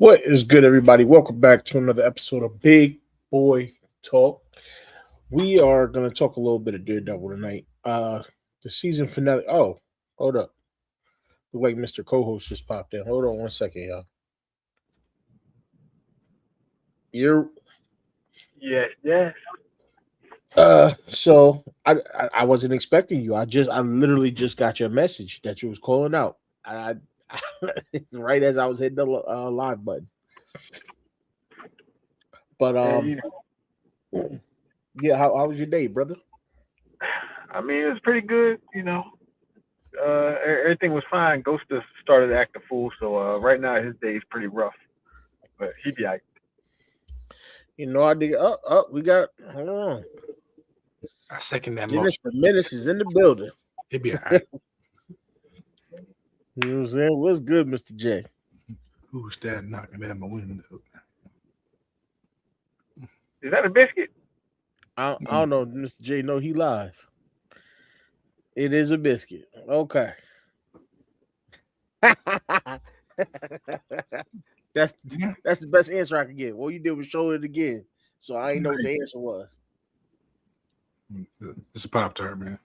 What is good, everybody? Welcome back to another episode of Big Boy Talk. We are going to talk a little bit of Daredevil tonight. The season finale. Oh, hold up. Look like Mr. Co-host just popped in. Hold on one second, y'all. You're Yes. so I wasn't expecting you. I literally just got your message that you was calling out. I right as I was hitting the live button. But Yeah, yeah. How was your day, brother? I mean, it was pretty good. Everything was fine. Ghost just started to act a fool, so right now his day is pretty rough, but he be like, I did. We got. Hold on. I second that Dennis motion. the Menace is in the building. It'd be all right. You know what I'm saying? What's good, Mr. J? Who's that knocking at my window? "Is that a biscuit?" I don't know, Mr. J. No, he live. It is a biscuit. Okay. that's Yeah. that's the best answer I could get. All you did was show it again, so I ain't know what the answer was. It's a Pop Tart, man.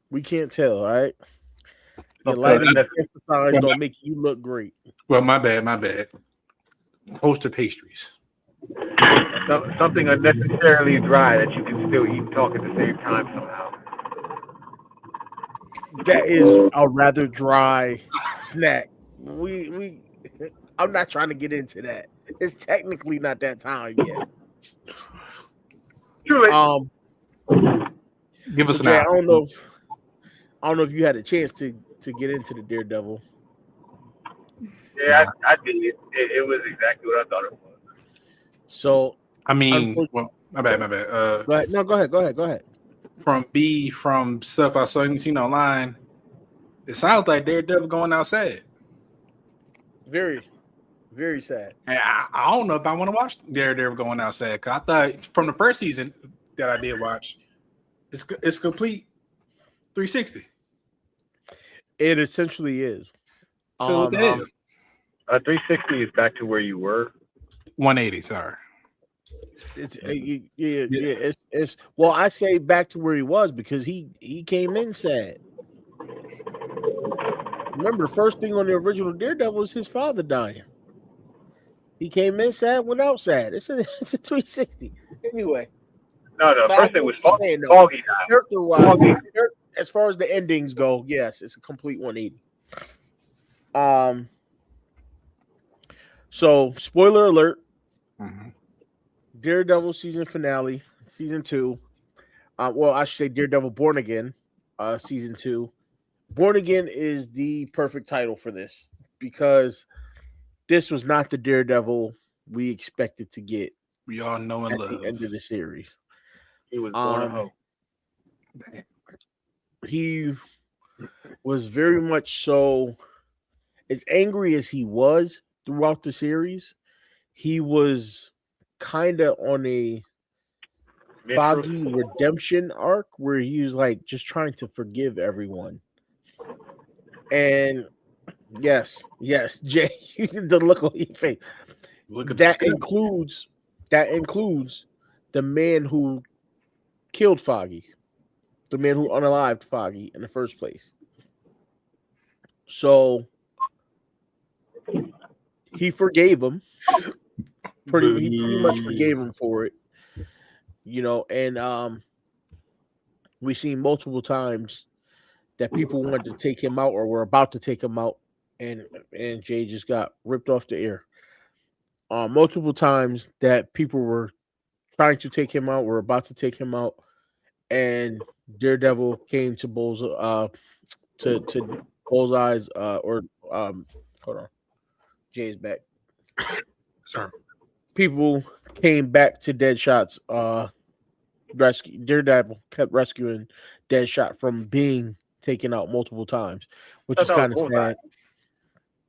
We can't tell, all right? Your Something lighting unnecessary. emphasized don't make you look great. Well, my bad. Toaster pastries. Something unnecessarily dry that you can still eat and talk at the same time somehow. That is a rather dry snack. We I'm not trying to get into that. It's technically not that time yet. Truly, Give us So an Jay, hour. I don't know if you had a chance to get into the Daredevil. yeah, I did. It was exactly what I thought it was. So I mean, well, my bad. go ahead. No, go ahead. From stuff I seen online, it sounds like Daredevil going outside. Very, very sad. And I don't know if I want to watch Daredevil going outside. Cause I thought from the first season that I did watch, it's complete 360. It essentially is. So what the hell? 360 is back to where you were. 180. Sorry. It's it's well, I say back to where he was because he came in sad. Remember, the first thing on the original Daredevil was his father dying. He came in sad, went out sad. It's a 360. Anyway, No, but first I it know was what you're saying, though. foggy now. Character-wise, as far as the endings go, yes, it's a complete 180. So spoiler alert. Mm-hmm. Daredevil season finale, season 2. Well, I should say Daredevil Born Again, season 2. Born Again is the perfect title for this because this was not the Daredevil we expected to get We all know and at love. the end of the series. He was born a hoe. He was very much so, as angry as he was throughout the series, he was kind of on a foggy redemption arc where he was like just trying to forgive everyone. And yes, Jay, the look on your face. Look at That the includes the man who killed Foggy, the man who unalived Foggy in the first place. So he forgave him. He pretty much forgave him for it. And we've seen multiple times that people wanted to take him out or were about to take him out, and Jay just got ripped off the air. Multiple times that people were trying to take him out, were about to take him out, and Daredevil came to Bullseye's hold on, Jay's back. Sorry. People came back to Deadshot's rescue. Daredevil kept rescuing Deadshot from being taken out multiple times, which is kind of sad.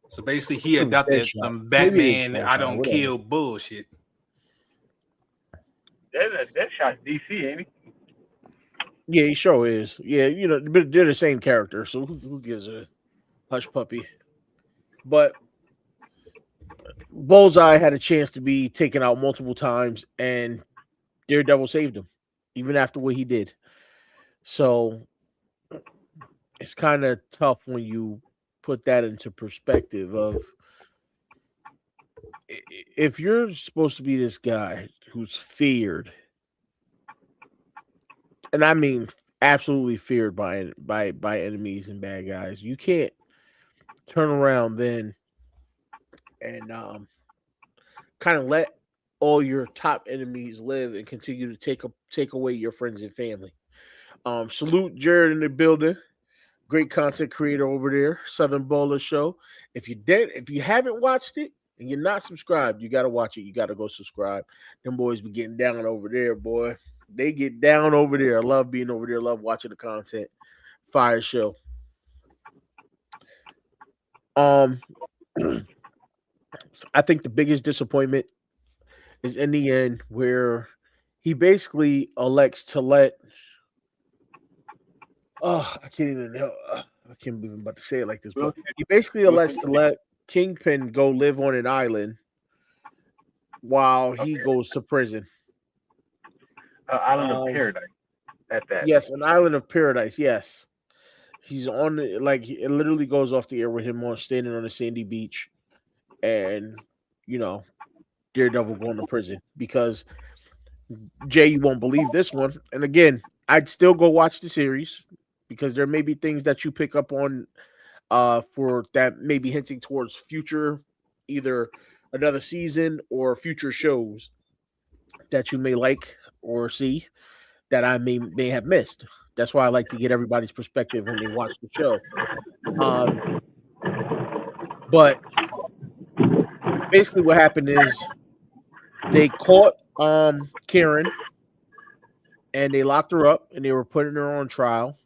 So basically, he adopted some Batman I don't kill bullshit. Deadshot's DC, ain't he? Yeah, he sure is. Yeah, but they're the same character, so who gives a hush puppy? But Bullseye had a chance to be taken out multiple times, and Daredevil saved him, even after what he did. So it's kind of tough when you put that into perspective of if you're supposed to be this guy who's feared, and I mean absolutely feared by enemies and bad guys, you can't turn around then and kind of let all your top enemies live and continue to take away your friends and family. Salute Jared in the building. Great content creator over there, Southern Bowler Show. If you haven't watched it and you're not subscribed, you gotta watch it. You gotta go subscribe. Them boys be getting down over there, boy. They get down over there. I love being over there. Love watching the content. Fire show. I think the biggest disappointment is in the end where he basically elects to let. Oh, I can't even know. I can't believe I'm about to say it like this, but he basically elects to let Kingpin go live on an island while he goes to prison. Island of Paradise. At that. Yes, an island of paradise. Yes, he's on it literally goes off the air with him on standing on a sandy beach, and Daredevil going to prison because Jay, you won't believe this one. And again, I'd still go watch the series because there may be things that you pick up on for that may be hinting towards future, either another season or future shows that you may like or see that I may have missed. That's why I like to get everybody's perspective when they watch the show. But basically what happened is they caught Karen and they locked her up and they were putting her on trial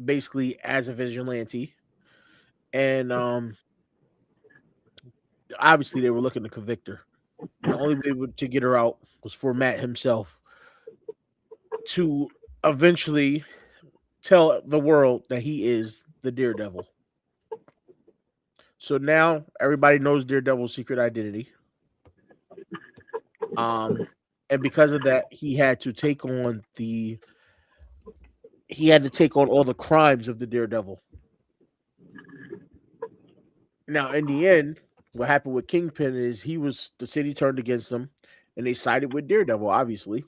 basically as a vigilante. And obviously they were looking to convict her. And the only way to get her out was for Matt himself to eventually tell the world that he is the Daredevil. So now everybody knows Daredevil's secret identity. And because of that, he had to take on all the crimes of the Daredevil. Now, in the end, what happened with Kingpin is the city turned against him, and they sided with Daredevil, obviously.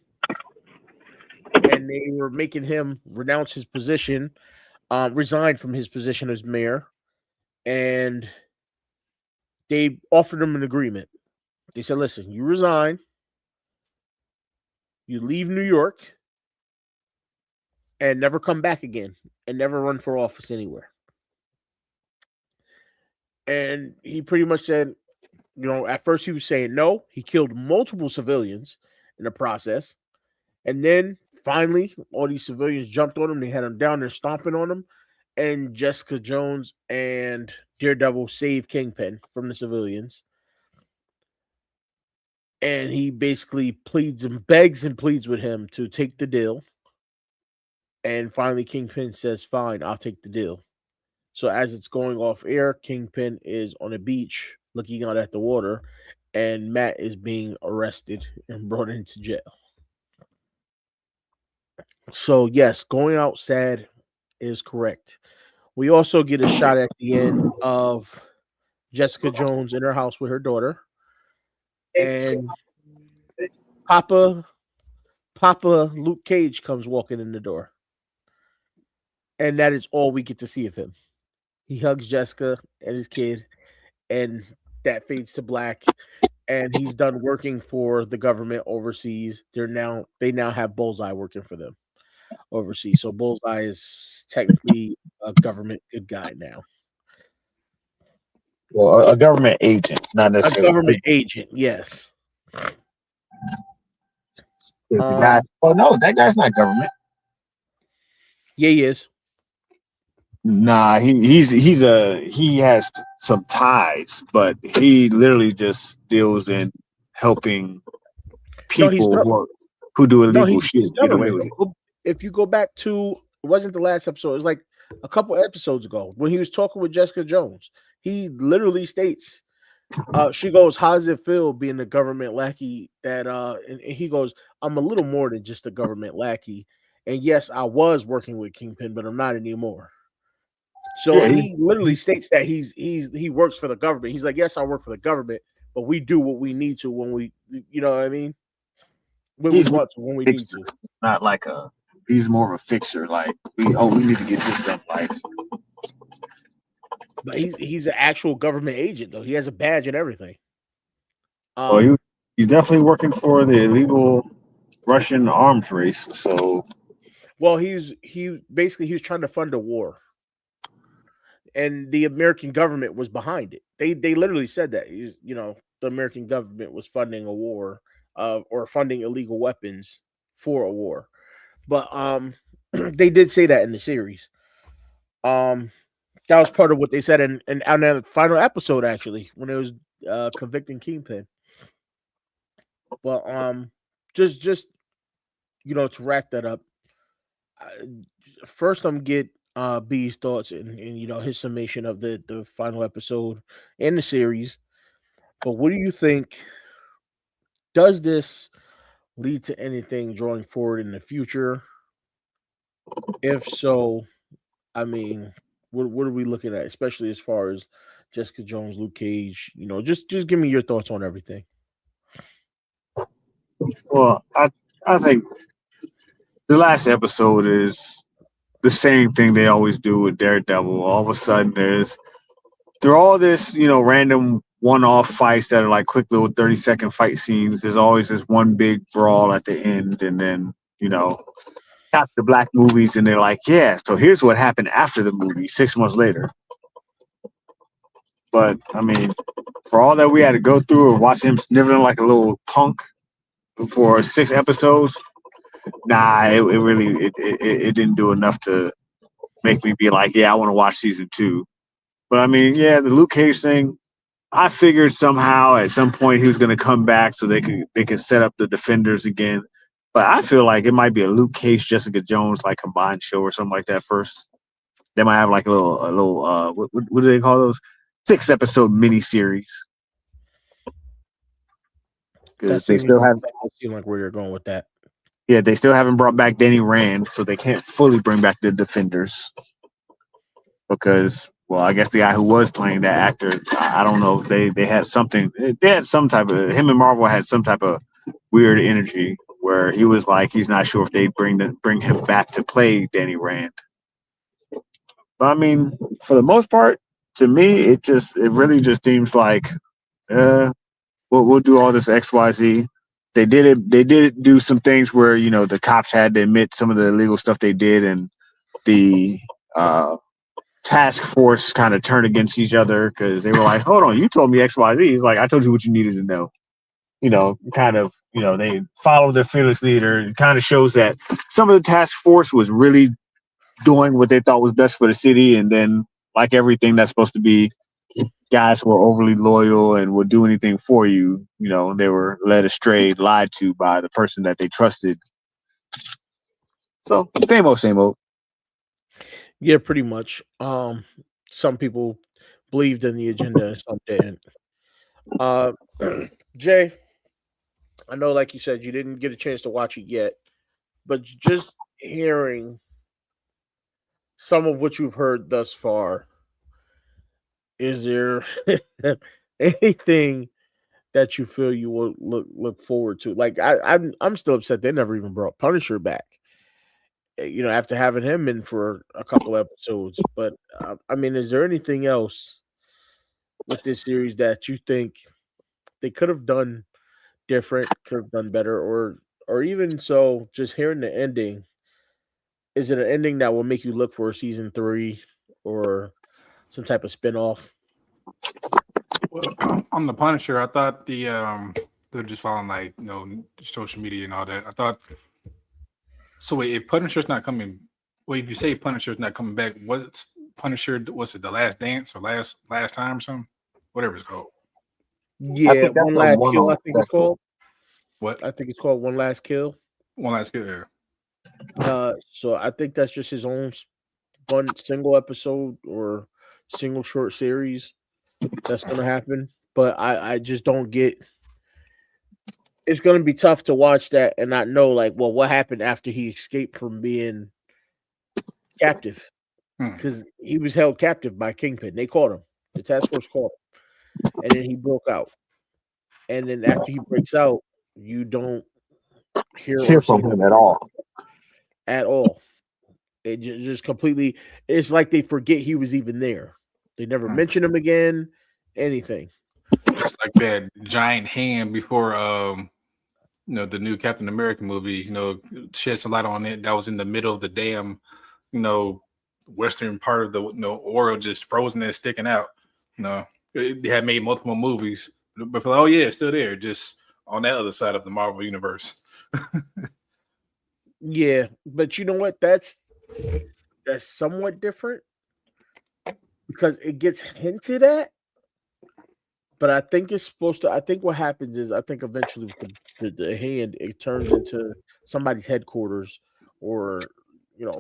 And they were making him renounce his position, resign from his position as mayor, and they offered him an agreement. They said, listen, you resign, you leave New York, and never come back again, and never run for office anywhere. And he pretty much said, at first he was saying no. He killed multiple civilians in the process. And then finally, all these civilians jumped on him. They had him down there stomping on him. And Jessica Jones and Daredevil saved Kingpin from the civilians. And he basically begs and pleads with him to take the deal. And finally, Kingpin says, fine, I'll take the deal. So as it's going off air, Kingpin is on a beach looking out at the water, and Matt is being arrested and brought into jail. So yes, going out sad is correct. We also get a shot at the end of Jessica Jones in her house with her daughter, and Papa Luke Cage comes walking in the door, and that is all we get to see of him. He hugs Jessica and his kid, and that fades to black. And he's done working for the government overseas. They now have Bullseye working for them overseas. So Bullseye is technically a government good guy now. Well, a government agent, not necessarily a government agent. Yes. The guy. Oh no, that guy's not government. Yeah, he is. Nah, he has some ties, but he literally just deals in helping people who do illegal shit get away with it. If you go back to, it wasn't the last episode, it was like a couple episodes ago when he was talking with Jessica Jones. He literally states She goes, "How does it feel being a government lackey?" And he goes, "I'm a little more than just a government lackey. And yes, I was working with Kingpin, but I'm not anymore." So Yeah, he literally states that he works for the government. He's like, "Yes, I work for the government, but we do what we need to when we, you know what I mean, when we he's more want to, when we of a need fixer, to." not like a. He's more of a fixer. Like we need to get this done. Like But he's an actual government agent though. He has a badge and everything. well, Um, he's definitely working for the illegal Russian arms race. So well, he was trying to fund a war, and the American government was behind it. They literally said that the American government was funding a war, or funding illegal weapons for a war. But they did say that in the series. Um, that was part of what they said in on the final episode actually when it was convicting Kingpin. But just to wrap that up, I, first I'm get B's thoughts and his summation of the final episode in the series. But what do you think? Does this lead to anything drawing forward in the future? If so, I mean, what are we looking at, especially as far as Jessica Jones, Luke Cage? Just give me your thoughts on everything. well, I think the last episode is the same thing they always do with Daredevil. All of a sudden, they're all this random one-off fights that are like quick little 30-second fight scenes. There's always this one big brawl at the end, and then cap the black movies, and they're like, yeah, so here's what happened after the movie 6 months later. But I mean, for all that we had to go through or watch him sniveling like a little punk for 6 episodes, nah, it really it didn't do enough to make me be like, yeah, I want to watch season 2. But I mean, yeah, the Luke Cage thing, I figured somehow at some point he was going to come back so they could set up the Defenders again. But I feel like it might be a Luke Cage, Jessica Jones like combined show or something like that first. They might have like a little what do they call those? 6 episode miniseries. That Because they seems still have where you're going with that. yeah, they still haven't brought back Danny Rand, so they can't fully bring back the Defenders. Because well, I guess the guy who was playing that actor, I don't know, they had something, they had some type of, him and Marvel had some type of weird energy where he was like he's not sure if they bring him back to play Danny Rand. But I mean, for the most part, to me, it really just seems like we'll do all this XYZ. They did it. They did do some things where the cops had to admit some of the illegal stuff they did, and the task force kind of turned against each other because they were like, "Hold on, you told me XYZ." He's like, "I told you what you needed to know." They follow their fearless leader. It kind of shows that some of the task force was really doing what they thought was best for the city, and then like everything that's supposed to be, guys who are overly loyal and would do anything for you, they were led astray, lied to by the person that they trusted. So same old, same old. Yeah, pretty much. Some people believed in the agenda and some didn't. Uh, Jay, I know, like you said, you didn't get a chance to watch it yet, but just hearing some of what you've heard thus far, is there anything that you feel you will look forward to? Like I'm still upset they never even brought Punisher back. After having him in for a couple episodes. But I mean, is there anything else with this series that you think they could have done different, could have done better, or even so, just hearing the ending, is it an ending that will make you look for season 3 or some type of spinoff? Well, on the Punisher, I thought they're just following like social media and all that. I thought so. Wait, if Punisher's not coming, well, if you say Punisher's not coming back, what's Punisher? What's it? The Last Dance or last time or something? Whatever it's called. I Yeah, think that's One a Last Kill, I one-off think it's special. called. What? I think it's called One Last Kill. One last kill there. So I think that's just his own one single episode or single short series that's gonna happen. but I just don't get. It's going to be tough to watch that and not know, like, well, what happened after he escaped from being captive, Hmm. because he was held captive by Kingpin. They caught him. The task force caught him, and then he broke out. And then after he breaks out, you don't hear Hear or see from him him at all. at all. It just completely. It's like they forget he was even there. They never Hmm. mention him again. Anything. Just like that giant hand before the new Captain America movie, shed some light on it. That was in the middle of the damn, western part of the world, just frozen and sticking out. They had made multiple movies, but for, oh yeah, it's still there, just on that other side of the Marvel universe. Yeah, but you know what? That's somewhat different because it gets hinted at. But I think it's supposed to. I think what happens is, I think eventually with the hand, it turns into somebody's headquarters, or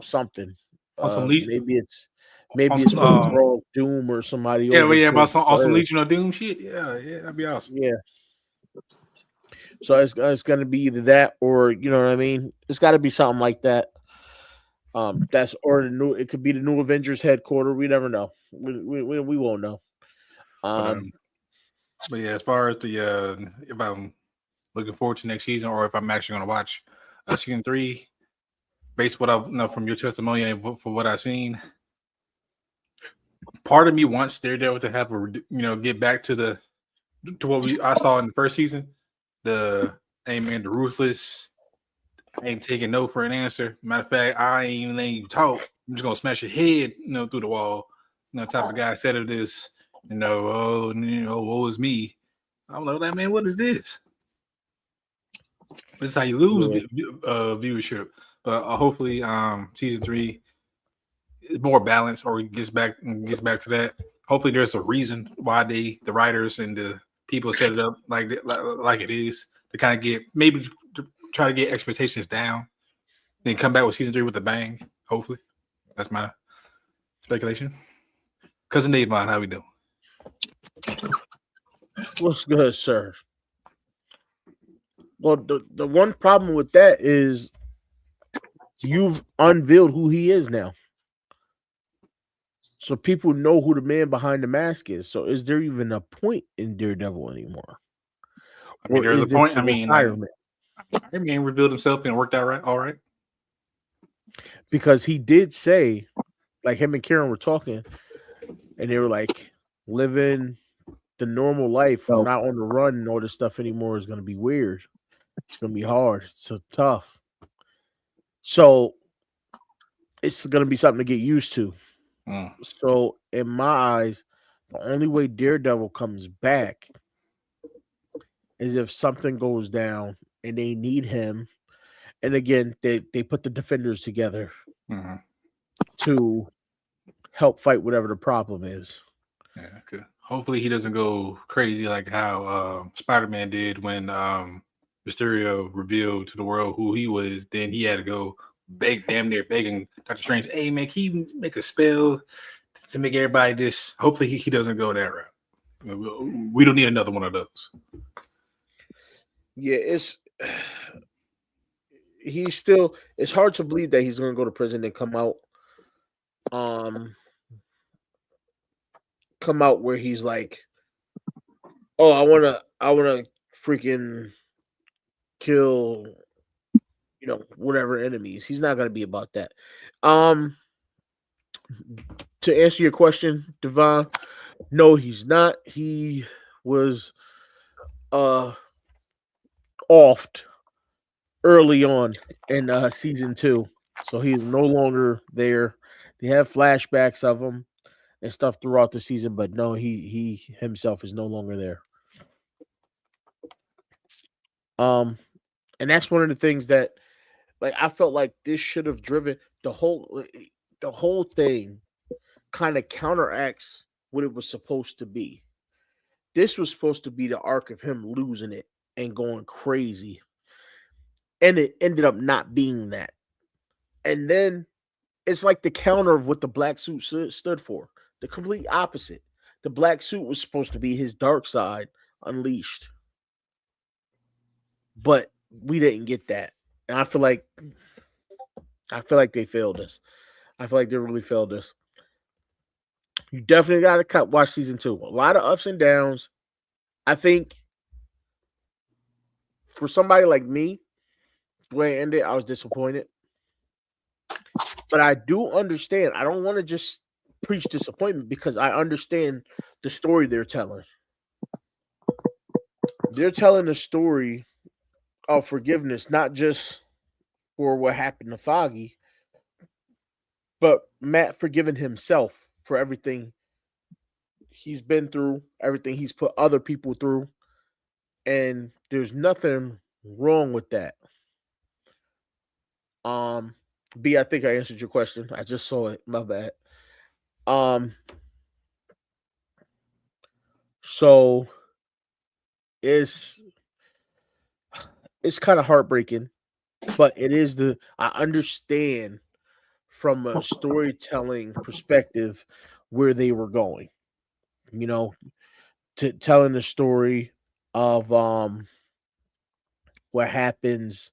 something. On some on Maybe it's some for the World of Doom or somebody yeah, well, over yeah, to about some on some Earth. Legion of Doom shit. Yeah, that'd be awesome. Yeah. So it's going to be either that, or you know what I mean. It's got to be something like that. That's, or the new. It could be the new Avengers headquarters. We never know. We won't know. But Um. but yeah, as far as the if I'm looking forward to next season, or if I'm actually going to watch season 3, based what I know from your testimony and for what I've seen, part of me wants Daredevil to have get back to what I saw in the first season. The the ruthless. I ain't taking no for an answer. Matter of fact, I ain't even letting you talk. I'm just gonna smash your head, through the wall. Type of guy said of this, woe is me. I'm like, that man, what is this? This is how you lose viewership. But hopefully, season 3 is more balanced, or gets back to that. Hopefully, there's a reason why the writers and the people set it up like it is, to kind of get, maybe to try to get expectations down, then come back with season 3 with a bang. Hopefully, that's my speculation. Cousin Davon, how we doing? What's good, sir? Well, the one problem with that is you've unveiled who he is now. So people know who the man behind the mask is. So is there even a point in Daredevil anymore? There's a point. Retirement? Revealed himself and worked out all right. Because he did say, like, him and Karen were talking, and they were like, living the normal life, not on the run and all this stuff anymore, is going to be weird. It's going to be hard. It's so tough. So it's going to be something to get used to. So in my eyes, the only way Daredevil comes back is if something goes down and they need him. And again, they put the Defenders together to help fight whatever the problem is. Yeah, good. Hopefully he doesn't go crazy like how Spider-Man did when Mysterio revealed to the world who he was. Then he had to go damn near begging Dr. Strange, hey man, can you make a spell to make everybody just. Hopefully he doesn't go that route. We don't need another one of those. Yeah, it's hard to believe that he's going to go to prison and come out where he's like, oh, I want to freaking kill, whatever enemies. He's not going to be about that. To answer your question, Devon, no, he's not. He was offed early on in season 2, so he's no longer there. They have flashbacks of him and stuff throughout the season, but no, he himself is no longer there. And that's one of the things that, like, I felt like this should have driven the whole thing. Kind of counteracts what it was supposed to be. This was supposed to be the arc of him losing it and going crazy, and it ended up not being that. And then it's like the counter of what the black suit stood for. The complete opposite. the black suit was supposed to be his dark side unleashed, but we didn't get that, and I feel like they failed us. I feel like they really failed us. You definitely got to watch season 2. A lot of ups and downs. I think for somebody like me, the way it ended, I was disappointed. But I do understand. I don't want to just preach disappointment because I understand the story they're telling. They're telling a story of forgiveness, not just for what happened to Foggy, but Matt forgiving himself for everything he's been through, everything he's put other people through, and there's nothing wrong with that. B, I think I answered your question. I just saw it. My bad. So it's kind of heartbreaking, but it is I understand from a storytelling perspective where they were going. You know, to telling the story of what happens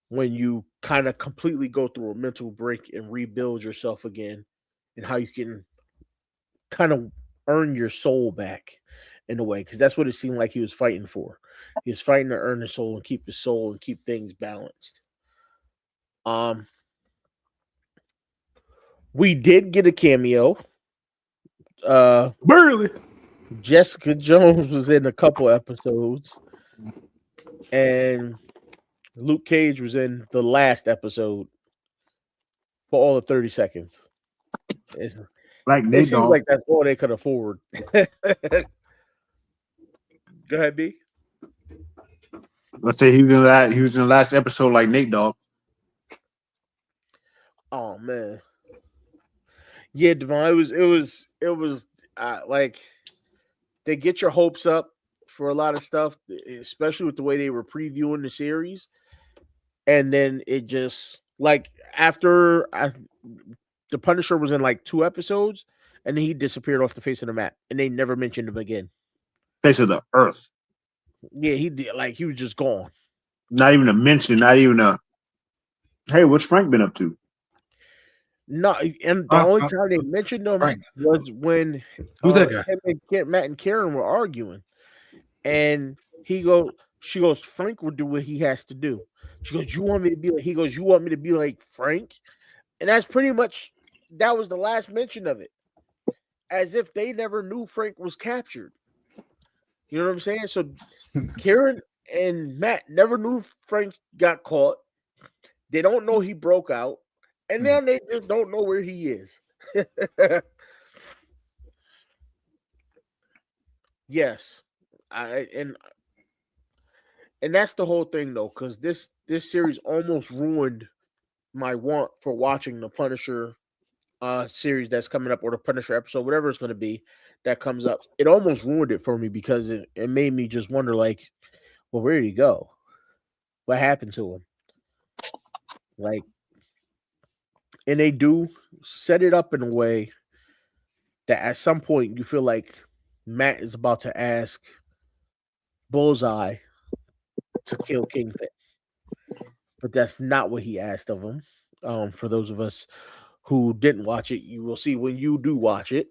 when you kind of completely go through a mental break and rebuild yourself again, and how you can kind of earn your soul back in a way, because that's what it seemed like he was fighting for. He was fighting to earn his soul and keep his soul and keep things balanced. We did get a cameo. Barely. Jessica Jones was in a couple episodes, and Luke Cage was in the last episode for all of 30 seconds. Like It Nate seems Dogg. like that's all they could afford. Go ahead, B. Let's say he was in that. He was in the last episode, like Nate Dogg. Oh man, yeah, Devon. It was like they get your hopes up for a lot of stuff, especially with the way they were previewing the series, and then it just like after the Punisher was in like 2 episodes, and then he disappeared off the face of the map, and they never mentioned him again. Face of the earth. Yeah, he did. Like he was just gone. Not even a mention. Not even a. Hey, what's Frank been up to? No, and the only time they mentioned him Frank. was when Who's that guy? him and Matt and Karen were arguing, and she goes, Frank will do what he has to do. She goes, you want me to be like? He goes, you want me to be like Frank? And that's pretty much that was the last mention of it, as if they never knew Frank was captured. You know what I'm saying? So Karen and Matt never knew Frank got caught. They don't know he broke out. And now they just don't know where he is. Yes. And that's the whole thing though, because this series almost ruined my want for watching the Punisher series that's coming up, or the Punisher episode, whatever it's going to be that comes up. It almost ruined it for me because it made me just wonder, like, well, where did he go? What happened to him? Like, and they do set it up in a way that at some point you feel like Matt is about to ask Bullseye to kill Kingpin, but that's not what he asked of him. For those of us who didn't watch it, you will see when you do watch it.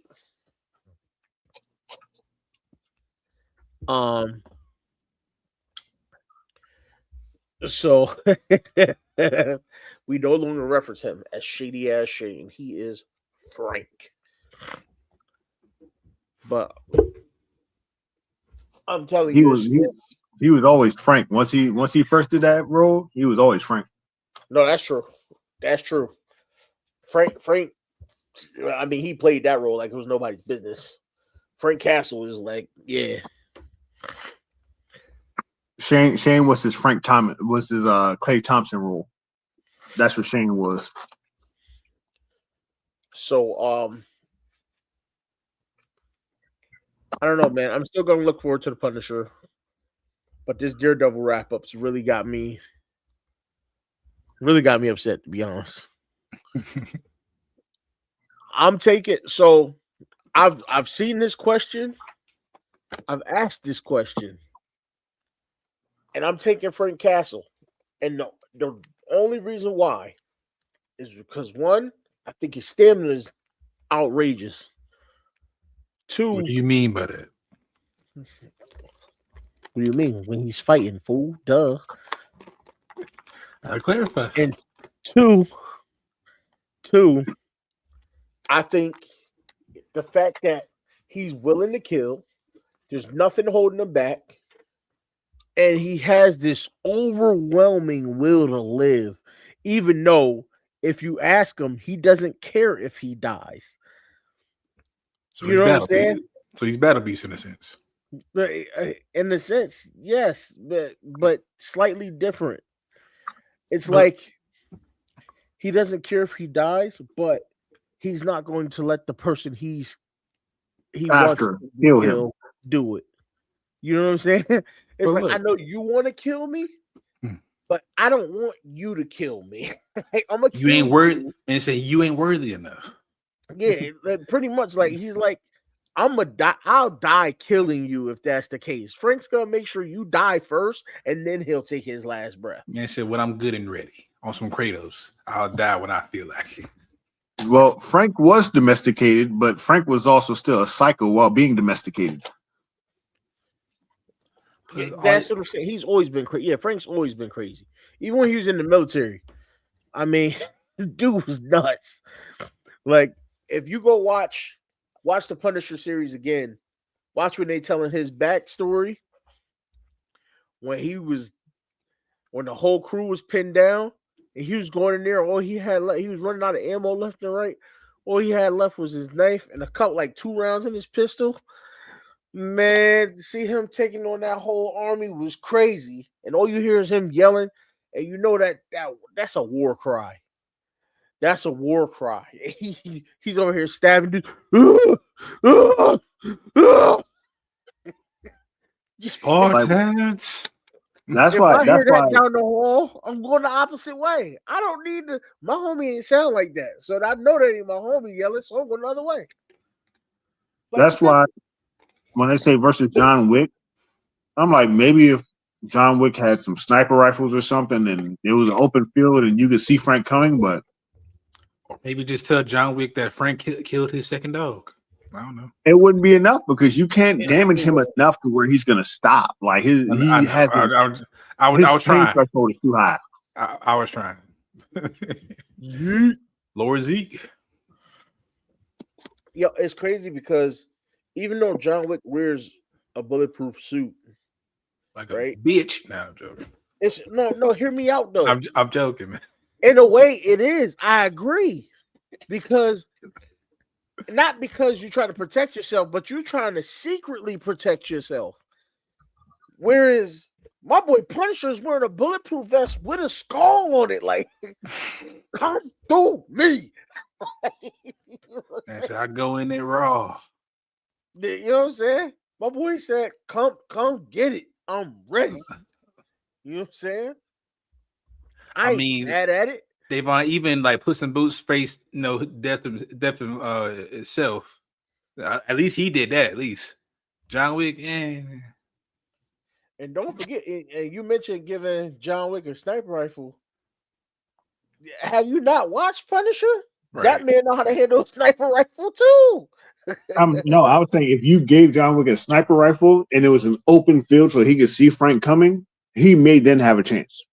So we no longer reference him as shady ass Shane. He is Frank. But I'm telling He you, was always Frank. Once he first did that role, he was always Frank. no, that's true. That's true. Frank. I mean, he played that role like it was nobody's business. Frank Castle is like, yeah. Shane was his Frank Thomas, was his Clay Thompson role. That's what Shane was. So I don't know, man. I'm still gonna look forward to the Punisher, but this Daredevil wrap up's really got me upset, to be honest. I'm taking, so I've seen this question. I've asked this question, and I'm taking Frank Castle. And the only reason why is because one, I think his stamina is outrageous. Two, What do you mean by that? what do you mean when he's fighting, fool? Duh. I'll clarify. And two, I think the fact that he's willing to kill, there's nothing holding him back, and he has this overwhelming will to live, even though if you ask him, he doesn't care if he dies. So You know what I'm saying? So he's battle beast in a sense. But in a sense, yes, but slightly different. It's like he doesn't care if he dies, but he's not going to let the person he wants to kill him do it. You know what I'm saying? It's like, look, I know you want to kill me, but I don't want you to kill me. Like, I'm gonna you ain't worthy, and say you ain't worthy enough. Yeah, like, pretty much. Like, he's like, I'm gonna die. I'll die killing you if that's the case. Frank's gonna make sure you die first, and then he'll take his last breath. Man said, "When I'm good and ready on some Kratos, I'll die when I feel like it." Well, Frank was domesticated, but Frank was also still a psycho while being domesticated. Yeah, that's what I'm saying. He's always been crazy. Yeah, Frank's always been crazy. Even when he was in the military. I mean, dude was nuts. Like, if you go watch the Punisher series again, watch when they telling his backstory. When the whole crew was pinned down and he was going in there, all he had left, he was running out of ammo left and right. All he had left was his knife and a couple, like 2 rounds in his pistol. Man, to see him taking on that whole army was crazy. And all you hear is him yelling, and you know that's a war cry. That's a war cry. He's over here stabbing dudes. Spartans. That's If why. I hear That's why. that down the hall, I'm going the opposite way. I don't need to. My homie ain't sound like that, so I know that ain't my homie yelling. So I'm going the other way. Like That's why when they say versus John Wick, I'm like, maybe if John Wick had some sniper rifles or something, and it was an open field, and you could see Frank coming, but Or maybe just tell John Wick that Frank killed his second dog. I don't know. it wouldn't be enough because you can't damage him enough to where he's going to stop. Like his I was trying. Threshold is too high. I was trying. Lord Zeke. Yo, it's crazy because even though John Wick wears a bulletproof suit, like right? A bitch. No, I'm joking. It's no. Hear me out though. I'm joking, man. In a way, it is. I agree because. Not because you try to protect yourself, but you're trying to secretly protect yourself. Whereas my boy Punisher is wearing a bulletproof vest with a skull on it. Like, come through me. That's how I go in there raw. You know what I'm saying? My boy said, come get it. I'm ready. You know what I'm saying? I mean, mad at it. They've even like Puss in Boots faced death itself. At least he did that. At least John Wick. And don't forget, and you mentioned giving John Wick a sniper rifle. Have you not watched Punisher? Right. That man know how to handle a sniper rifle too. No, I was saying if you gave John Wick a sniper rifle and it was an open field so he could see Frank coming, he may then have a chance.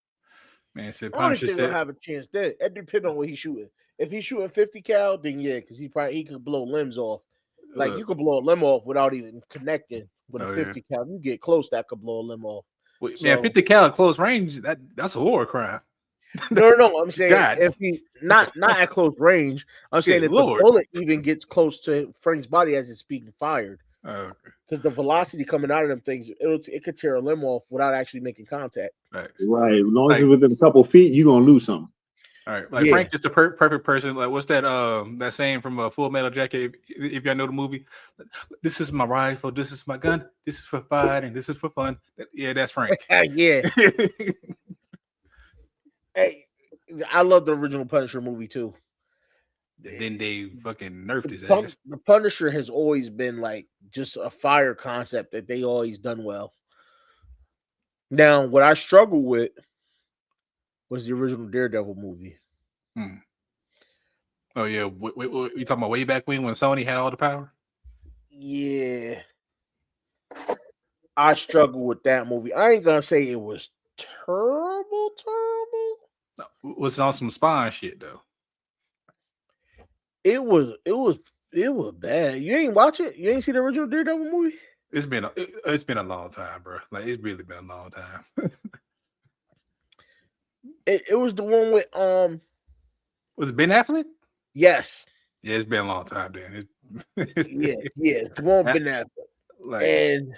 Man said Punisher will have a chance. Then it depends on what he's shooting. If he's shooting 50 cal, then yeah, because he could blow limbs off. Like you could blow a limb off without even connecting with a 50 cal. You get close, that could blow a limb off. Wait, man, 50 cal at close range, that's a war crime. No. I'm saying if he not at close range, I'm saying if the bullet even gets close to Frank's body as it's being fired. Because the velocity coming out of them things, it could tear a limb off without actually making contact. Right. As long as it's within a couple feet, you're gonna lose something. All right. Like Frank is the perfect person. Like what's that saying from Full Metal Jacket? If y'all know the movie, this is my rifle, this is my gun, this is for fighting, this is for fun. Yeah, that's Frank. Yeah. Hey, I love the original Punisher movie too. Then they fucking nerfed his The ass. Punisher has always been like just a fire concept that they always done well. Now, what I struggle with was the original Daredevil movie. Oh yeah, we talking about way back when Sony had all the power? Yeah, I struggle with that movie. I ain't gonna say it was terrible. Was on some Spawn shit though. It was bad. You ain't watch it? You ain't see the original Daredevil movie? It's been a long time, bro. Like it's really been a long time. It was the one with Was it Ben Affleck? yes. Yeah, it's been a long time then. Yeah, the one with Ben Affleck. Like And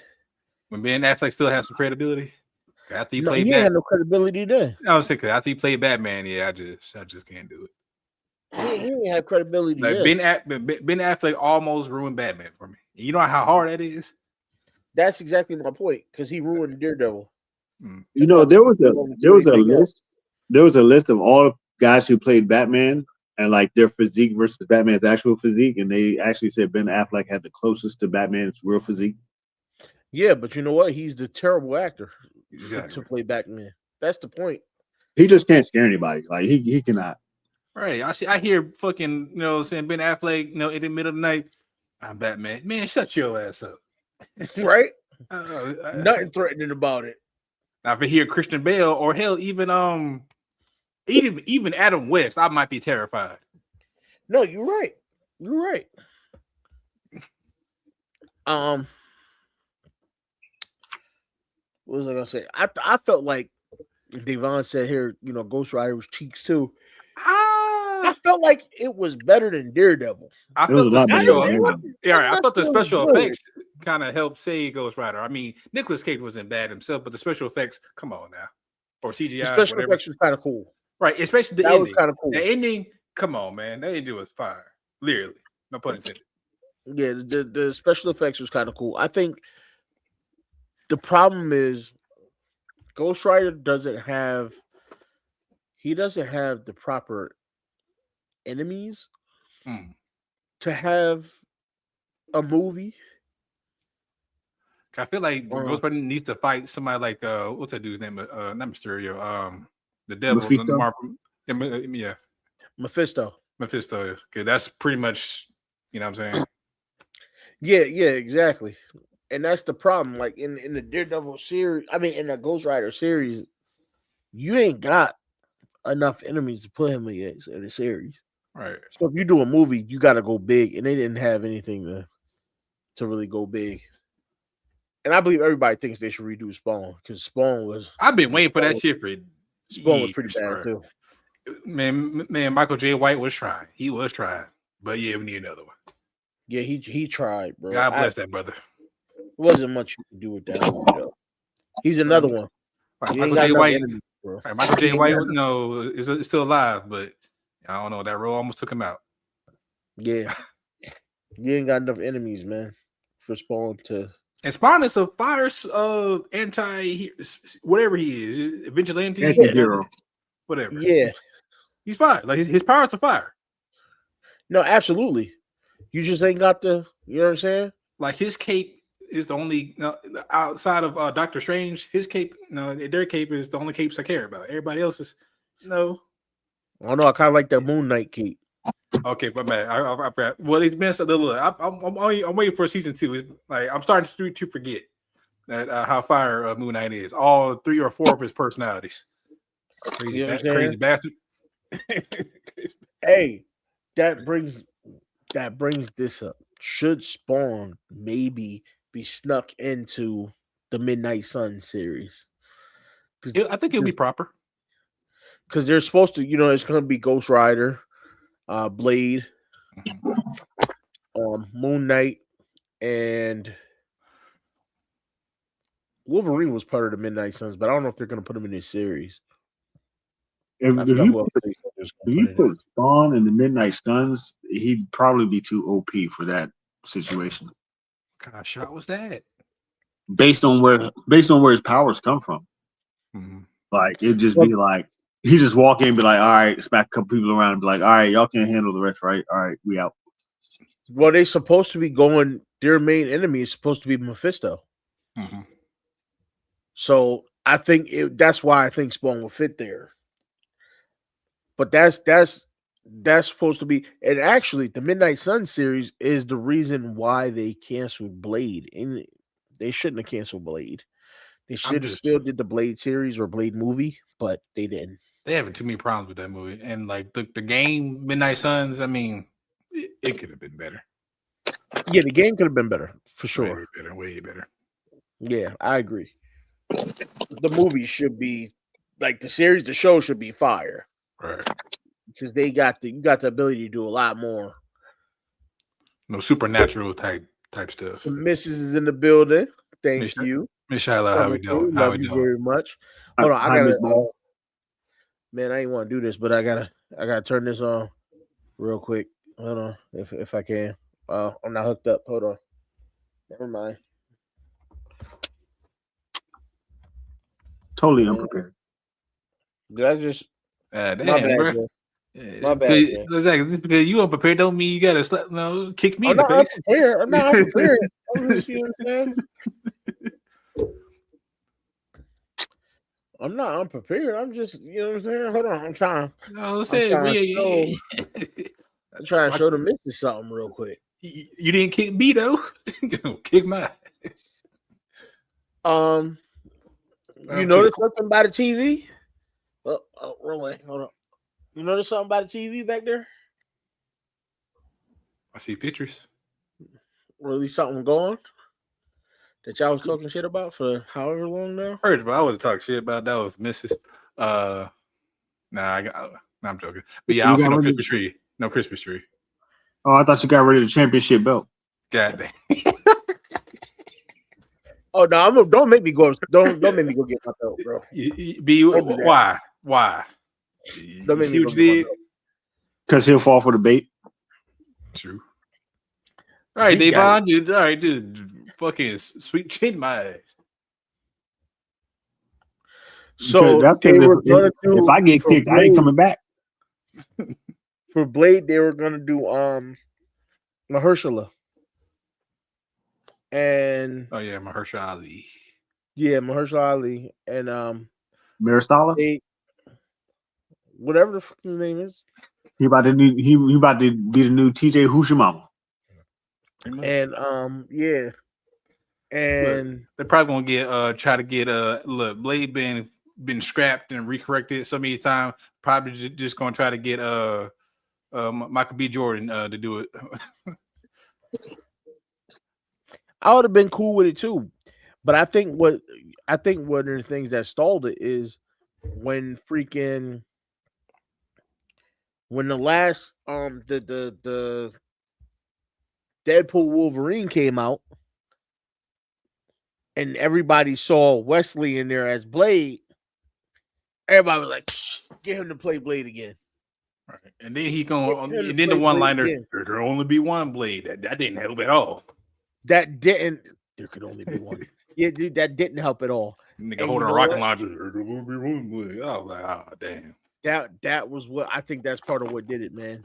when Ben Affleck still has some credibility. After he no, played he had no credibility then. I was thinking after he played Batman, yeah, I just can't do it. He didn't have credibility. Like Ben Affleck almost ruined Batman for me. You know how hard that is? That's exactly my point, because he ruined Daredevil. You know, there was a list of all the guys who played Batman and like their physique versus Batman's actual physique, and they actually said Ben Affleck had the closest to Batman's real physique. Yeah, but you know what? He's the terrible actor Exactly. to play Batman. That's the point. He just can't scare anybody. Like he cannot. Right. I hear fucking, saying Ben Affleck, in the middle of the night, I'm Batman. Man, shut your ass up. Right? Nothing threatening about it. Now, if I hear Christian Bale or hell, even Adam West, I might be terrified. No, you're right. You're right. What was I gonna say? I felt like Devon said here, Ghost Rider was cheeks too. I felt like it was better than Daredevil. I thought the special effects kind of helped save Ghost Rider. I mean, Nicolas Cage wasn't bad himself, but the special effects, come on now, or CGI, the special whatever. effects was kind of cool, right? Especially the that ending. was kind of cool. The ending, come on, man, that ending was fire. Literally, no pun intended. Yeah, the special effects was kind of cool. I think the problem is Ghost Rider doesn't have the proper enemies to have a movie. I feel like Ghost Rider needs to fight somebody like what's that dude's name? Not Mysterio. The devil. Yeah. Mephisto. Okay, that's pretty much. You know what I'm saying? Yeah, exactly. And that's the problem. Like in the Daredevil series, in the Ghost Rider series, you ain't got enough enemies to put him against in the series. Right. So if you do a movie, you got to go big, and they didn't have anything to really go big. And I believe everybody thinks they should redo Spawn because Spawn was. I've been waiting for that shit for Spawn was pretty bad too. Man, Michael J. White was trying. He was trying, but yeah, we need another one. Yeah, he tried, bro. God bless that brother. Wasn't much you could do with that movie, though. He's another one. Right, Michael J. White. Right, Michael J. White, is still alive, but I don't know. That role almost took him out. Yeah, you ain't got enough enemies, man, for Spawn to. And Spawn is a fire anti whatever he is, vigilante, anti-hero, whatever. Yeah, he's fire. Like his powers are fire. No, absolutely. You just ain't got the. You know what I'm saying? Like his cape is the only outside of Doctor Strange. His cape, their cape is the only capes I care about. Everybody else is no. I don't know. I kind of like that Moon Knight cape. Okay, but man, I forgot. Well, it's been a little. I'm waiting for season 2. It's like I'm starting to forget that how fire Moon Knight is. All 3 or 4 of his personalities. Crazy bastard. Hey, that brings this up. Should Spawn maybe be snuck into the Midnight Sun series? I think it'll be proper. Because they're supposed to, it's going to be Ghost Rider, Blade, Moon Knight, and Wolverine was part of the Midnight Suns, but I don't know if they're going to put him in this series. If you put Spawn in the Midnight Suns, he'd probably be too OP for that situation. What kind of shot was that? Based on where his powers come from. Mm-hmm. Like it'd just be like He just walk in and be like, all right, smack a couple people around and be like, all right, y'all can't handle the rest, right? All right, we out. Well, they supposed to be going. Their main enemy is supposed to be Mephisto. Mm-hmm. So I think that's why I think Spawn will fit there. But that's supposed to be, and actually, the Midnight Sun series is the reason why they canceled Blade. And they shouldn't have canceled Blade. They should have still did the Blade series or Blade movie, but they didn't. They having too many problems with that movie, and like the game Midnight Suns. I mean, it could have been better. Yeah, the game could have been better for sure. Way better. Yeah, I agree. The movie should be like the series. The show should be fire, right? Because you got the ability to do a lot more. No supernatural type stuff. The missus is in the building. Thank you. Miss Shyla, how we doing? Love you very much. Hold on, I gotta. Man, I ain't want to do this, but I gotta turn this on real quick. Hold on, if I can. I'm not hooked up. Hold on. Never mind. Totally unprepared. Did I just? Damn, my bad, bro. bro. My bad. Exactly. Just because you unprepared don't mean you gotta kick me in the face. I'm not unprepared. You understand? I'm not unprepared. I'm just, you know what I'm saying? Hold on, I'm trying. No, I'm trying to show the missus something real quick. You didn't kick me though. Kick mine. You notice something by the TV? Oh, really? Hold on. You notice something by the TV back there? I see pictures. Really something going that y'all was talking shit about for however long now? Heard, but I would have talked shit about that was Mrs. I'm joking. But yeah, I don't see no Christmas tree. No Christmas tree. Oh, I thought you got rid of the championship belt. God damn. Oh no! Don't make me go. Don't make me go get my belt, bro. Why? Don't make me go get my belt. Because he'll fall for the bait. True. All right, Davon, dude. All right, dude. Fucking sweet chin my ass. So if I get kicked, I ain't coming back. For Blade, they were gonna do Mahershala. And Mahershala Ali. Yeah, Mahershala Ali and Maristala? Whatever the fuck his name is. He about to be the new TJ Hushimama. And yeah. And look, they're probably gonna get try to get look, Blade been scrapped and recorrected so many times. Probably just gonna try to get Michael B. Jordan to do it. I would have been cool with it too, but I think one of the things that stalled it is when the last the Deadpool Wolverine came out and everybody saw Wesley in there as Blade. Everybody was like, "Get him to play Blade again." Right. And then and then the one-liner, there could only be one Blade. That didn't help at all. There could only be one. Yeah, dude, that didn't help at all. Nigga holding a rocket launcher. There could only be one Blade. I was like, oh damn. That was what I think that's part of what did it, man.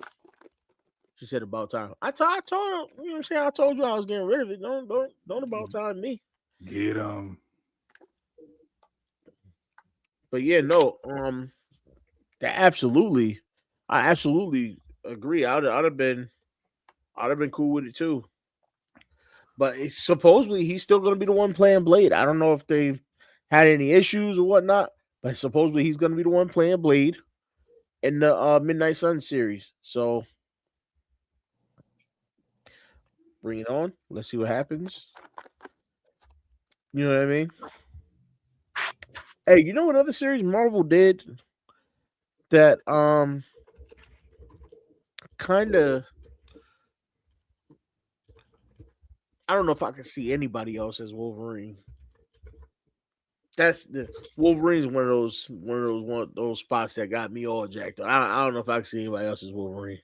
She said about time. I told her, you know what I'm saying? I told you I was getting rid of it. Don't about time me. Get But yeah, no, I absolutely agree. I'd have been cool with it too. But supposedly he's still going to be the one playing Blade. I don't know if they've had any issues or whatnot, but supposedly he's going to be the one playing Blade in the Midnight Sun series. So bring it on. Let's see what happens. You know what I mean? Hey, you know what other series Marvel did that kind of, I don't know if I can see anybody else as Wolverine. That's the Wolverine's one of those spots that got me all jacked up. I don't know if I can see anybody else as Wolverine.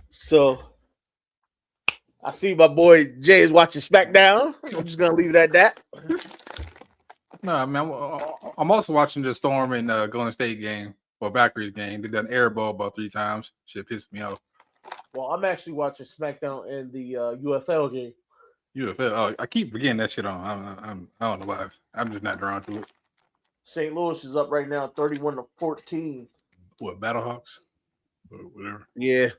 So I see my boy Jay is watching SmackDown. I'm just gonna leave it at that. No, man. I'm also watching the Storm and Golden State game or Valkyries game. They done air ball about 3 times. Shit pissed me off. Well, I'm actually watching SmackDown and the UFL game. UFL. Oh, I keep forgetting that shit on. I don't know why. I'm just not drawn to it. St. Louis is up right now, 31-14. What, Battlehawks? Or whatever. Yeah.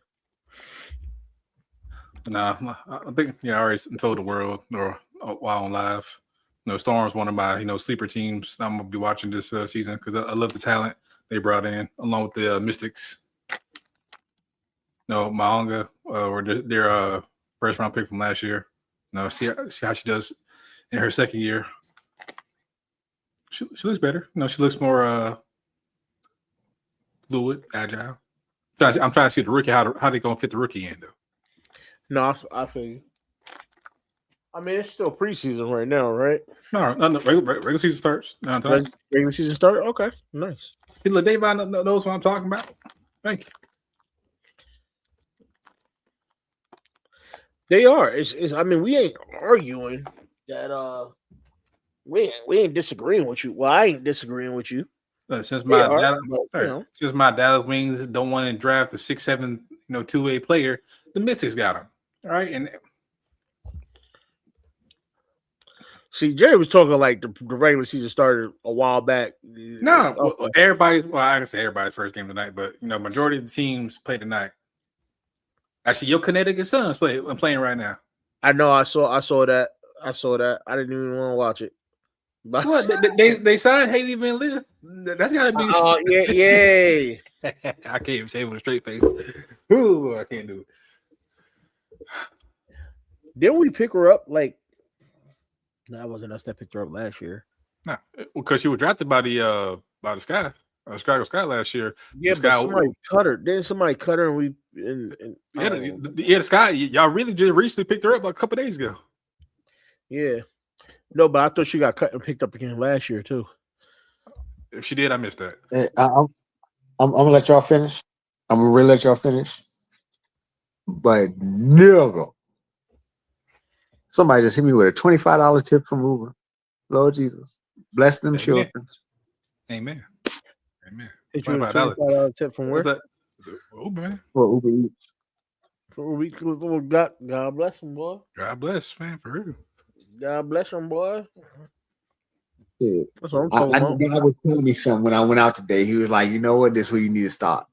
Nah, I think I already told the world or while on live. Storm's one of my sleeper teams. I'm gonna be watching this season because I love the talent they brought in along with the Mystics. Mahonga or their first round pick from last year. See how she does in her second year. She looks better. She looks more fluid, agile. I'm trying to see the rookie how they gonna fit the rookie in though. No, I feel you. I mean, it's still preseason right now, right? No, regular season starts. Regular season started? Okay, nice. Look, Davon knows what I'm talking about. Thank you. They are. I mean, we ain't arguing that. We ain't disagreeing with you. Well, I ain't disagreeing with you. Since my Dallas Wings don't want to draft a 6'7", 2-way player, the Mystics got him. All right, and see, Jerry was talking like the regular season started a while back. No, everybody. Well, I can say everybody's first game tonight, but majority of the teams play tonight. Actually, your Connecticut Suns playing right now. I know. I saw that. I didn't even want to watch it. But what they signed Haley Van Lith. That's gotta be. Oh yay! I can't even say it with a straight face. Ooh, I can't do it. Didn't we pick her up? Like, no, that wasn't us that picked her up last year. No, because she was drafted by the Sky. Chicago Sky last year. Yeah, but somebody cut her. Didn't somebody cut her? And the Sky. Y'all really just recently picked her up a couple days ago. Yeah. No, but I thought she got cut and picked up again last year too. If she did, I missed that. Hey, I'm gonna let y'all finish. I'm gonna really let y'all finish. But never. Somebody just hit me with a $25 tip from Uber. Lord Jesus. Bless them children. Amen. Hit you with a $25 tip from where? Uber, man. For Uber Eats. For Uber Eats. God bless them, boy. God bless, man, for real. God bless them, boy. Yeah. That's what I'm talking about. God was telling me something when I went out today. He was like, you know what? This is where you need to stop.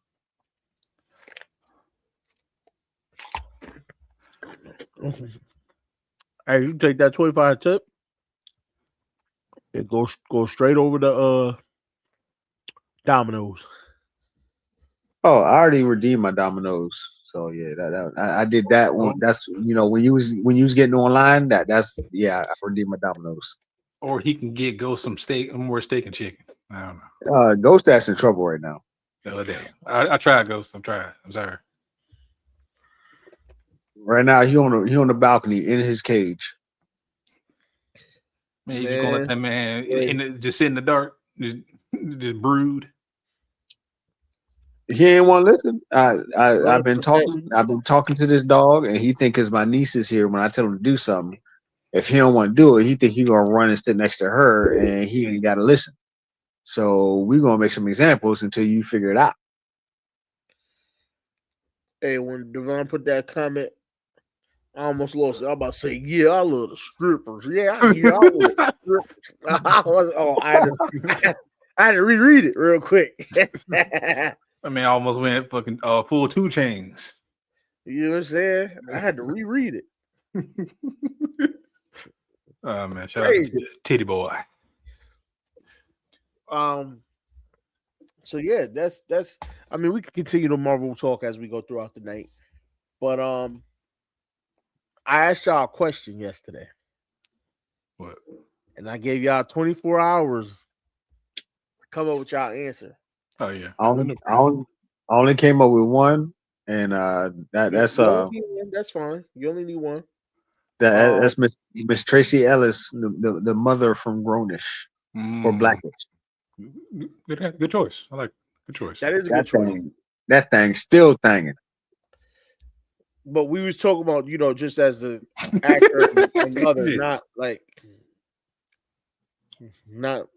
Hey, you take that 25 tip, it goes straight over the Domino's. Oh, I already redeemed my Domino's. So yeah, I did that one. That's when you was getting online, I redeemed my Domino's. Or he can get Ghost some more steak and chicken. I don't know. Ghost that's in trouble right now. No, damn. I tried Ghost. I'm sorry. Right now, he on the balcony in his cage. Man, you just gonna let that man just sit in the dark, just brood. He ain't want to listen. I've been talking to this dog, and he think because my niece is here when I tell him to do something. If he don't want to do it, he think he gonna run and sit next to her, and he ain't got to listen. So we gonna make some examples until you figure it out. Hey, when Devon put that comment, I almost lost it. I was about to say, yeah, I love the strippers. Yeah, I love the strippers. I had to reread it real quick. I mean, I almost went fucking full 2 Chainz. You know what I'm saying? I had to reread it. Oh man, shout out to Titty Boy. So yeah, that's. I mean, we can continue the Marvel talk as we go throughout the night, but I asked y'all a question yesterday. What? And I gave y'all 24 hours to come up with y'all answer. Oh yeah. I only came up with one, and that's fine. You only need one. That's Miss Tracy Ellis, the mother from Grownish or Blackish. Good choice. I like good choice. That is a good choice. That thing's still thanging. But we was talking about, just as an actor and mother, not like not.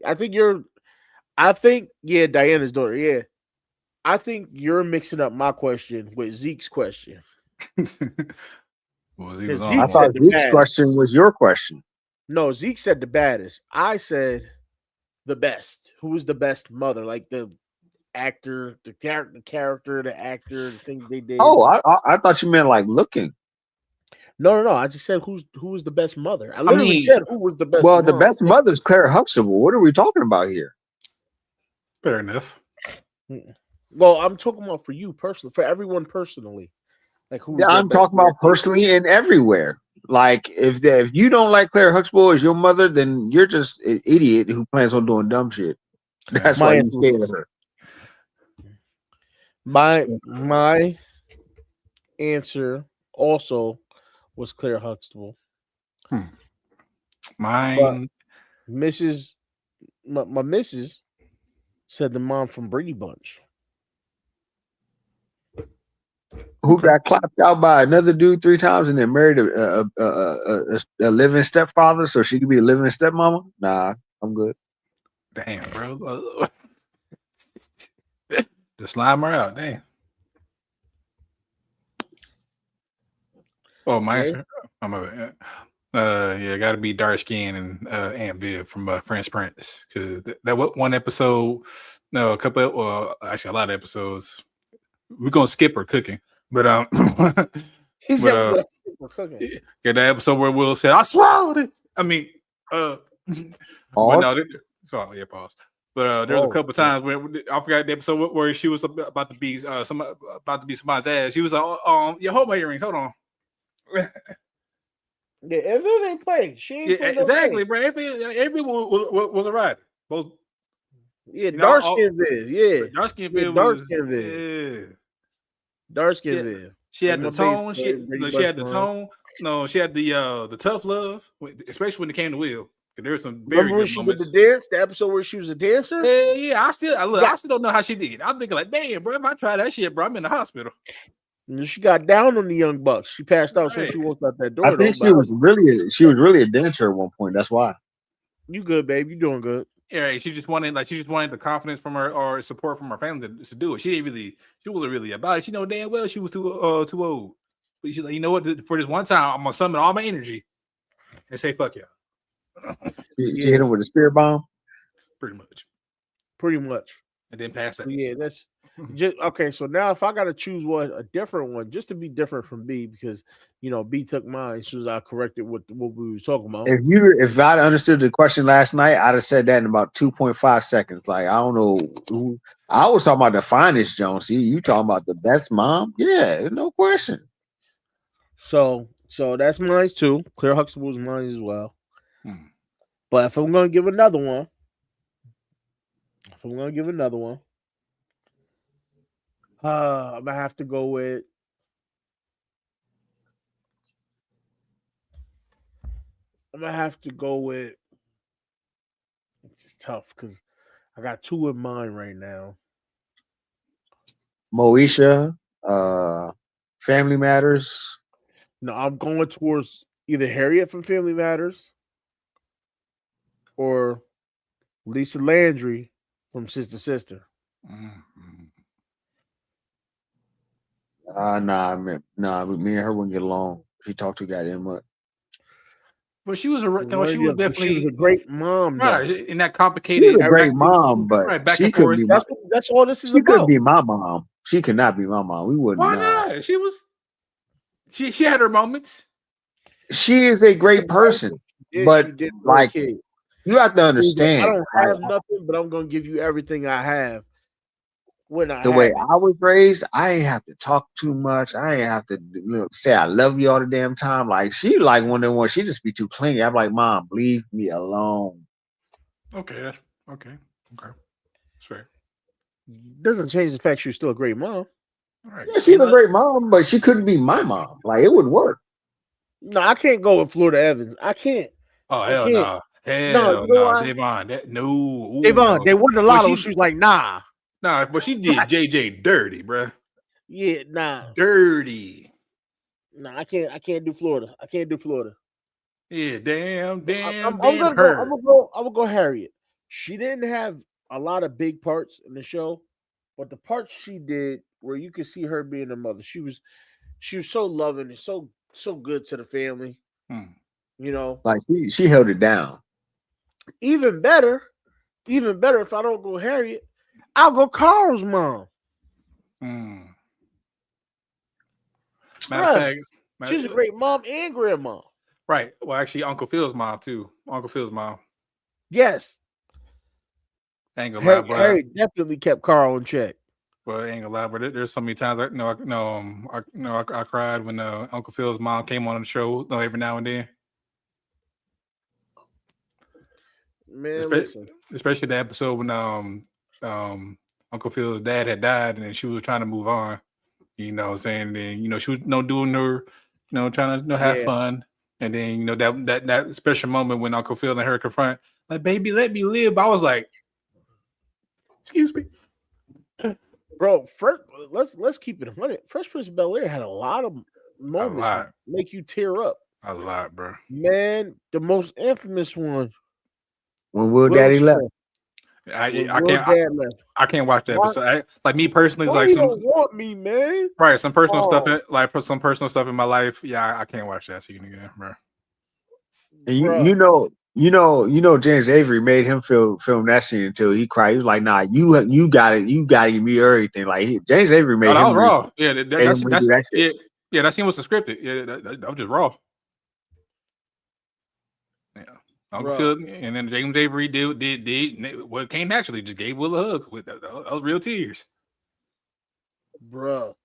I think Diana's daughter. Yeah, I think you're mixing up my question with Zeke's question. Well, he was I on. thought Zeke's question was your question. No, Zeke said the baddest. I said the best. Who was the best mother? Like the actor, the character, the actor, the thing they did. Oh, I thought you meant like looking. No. I just said who was the best mother. I literally said who was the best. Well, the best mother is Claire Huxtable. What are we talking about here? Fair enough. Well, I'm talking about for you personally, for everyone personally. Like who? Yeah, I'm talking about personally and everywhere. Like if you don't like Claire Huxtable as your mother, then you're just an idiot who plans on doing dumb shit. That's why you're scared of her. My answer also was Claire Huxtable. Mine, Mrs. My missus said the mom from Brady Bunch. Who got clapped out by another dude 3 times and then married a living stepfather so she could be a living stepmama? Nah, I'm good. damn, bro. Just slime her out, damn. Oh, my answer. Yeah, got to be dark skin and Aunt Viv from Fresh Prince because that one episode, no, actually a lot of episodes. We're gonna skip her cooking, but cooking. Yeah, that episode where Will said, "I swallowed it." I mean, but no, pause. But there was a couple times where I forgot the episode where she was about to be somebody's ass. She was like, "Yeah, hold my earrings. Hold on." Yeah, if it ain't playing, she ain't playing exactly, bro. Every was a rider. Both. Yeah, dark skin Viv. Yeah, dark skin Viv. Dark skin Viv. She had the tone. She had the tone. No, she had the tough love, especially when it came to Will. There was some very good moments. With the dance, the episode where she was a dancer. Yeah. I still don't know how she did. I'm thinking like, damn, bro. If I try that shit, bro, I'm in the hospital. And she got down on the Young Bucks. She passed out so she walked out that door. I think she was really a dancer at one point. That's why. You good, babe? You doing good? Yeah, she just wanted the confidence from her or support from her family to do it. She wasn't really about it. She know damn well she was too old. But she's like, you know what? For this one time, I'm gonna summon all my energy and say fuck y'all. She hit him with a spear bomb. Pretty much. And then pass that. Yeah, that's just okay. So now, if I got to choose a different one, just to be different from B, because B took mine as soon as I corrected what we was talking about. If I'd understood the question last night, I'd have said that in about 2.5 seconds. Like I don't know, I was talking about the finest Jones. You talking about the best mom? Yeah, no question. So that's mine too. Claire Huxtable's mine as well. But if I'm gonna give another one. I'm gonna have to go with. It's just tough because I got 2 in mind right now. Moesha, Family Matters. No, I'm going towards either Harriet from Family Matters or Lisa Landry from Sister. Nah, me and her wouldn't get along. She talked too goddamn much. But she was definitely a great mom, right? In that complicated, she was a great mom, but back she and could forth. be. That's all this is she about. She could be my mom. She could not be my mom. We wouldn't. Why not? She was. She had her moments. She is a great person, but like you have to understand. I don't have nothing, but I'm gonna give you everything I have. The way I was raised, I ain't have to talk too much. I ain't have to say I love you all the damn time. Like she like one of the ones. She just be too clingy. I'm like, Mom, leave me alone. Okay, that's okay. Sure. Doesn't change the fact she's still a great mom. All right. Yeah, she's a great mom, but she couldn't be my mom. Like it wouldn't work. No, I can't go with Florida Evans. I can't. Oh hell no! Hell no! Devon, Devon, they won the lotto. She was like, nah. Nah, but she did JJ dirty, bro. Yeah, nah, Dirty. nah. I can't do Florida. I can't do Florida. Yeah, damn I'm gonna go. her. I'm gonna go Harriet. She didn't have a lot of big parts in the show, but the parts she did, where you could see her being a mother, she was so loving and so good to the family. Hmm. You know, Like she held it down. even better, even better. If I don't go Harriet, I'll go Carl's mom. Hmm. Matter of Bruh, fact, she's a great mom and grandma. right. Well, actually, Uncle Phil's mom too. Uncle Phil's mom. Yes, Ain't gonna lie, bro. Harriet definitely kept Carl in check. But ain't gonna lie, but there's so many times I cried when Uncle Phil's mom came on the show. Every now and then, Man, listen. especially the episode when Uncle Phil's dad had died and then she was trying to move on. You know, what I'm saying, and then she was doing her, trying to have fun, and then that special moment when Uncle Phil and her confront, like, baby, let me live. I was like, excuse me. Bro, let's keep it 100. Fresh Prince of Bel-Air had a lot of moments that make you tear up. A lot, bro. Man, the most infamous one when Will Daddy left. I can't watch that episode. Like me personally, why like you don't want me, man. Right, some personal stuff, some personal stuff in my life. Yeah, I can't watch that scene again, bro. And you know, James Avery made him film that scene until he cried. He was like, "Nah, you got it. You got to give me everything." Like James Avery made him raw. Yeah, that scene was scripted. Yeah, that was just raw. Yeah, Uncle Phil, and then James Avery did what came naturally. Just gave Will a hug with those real tears, bro.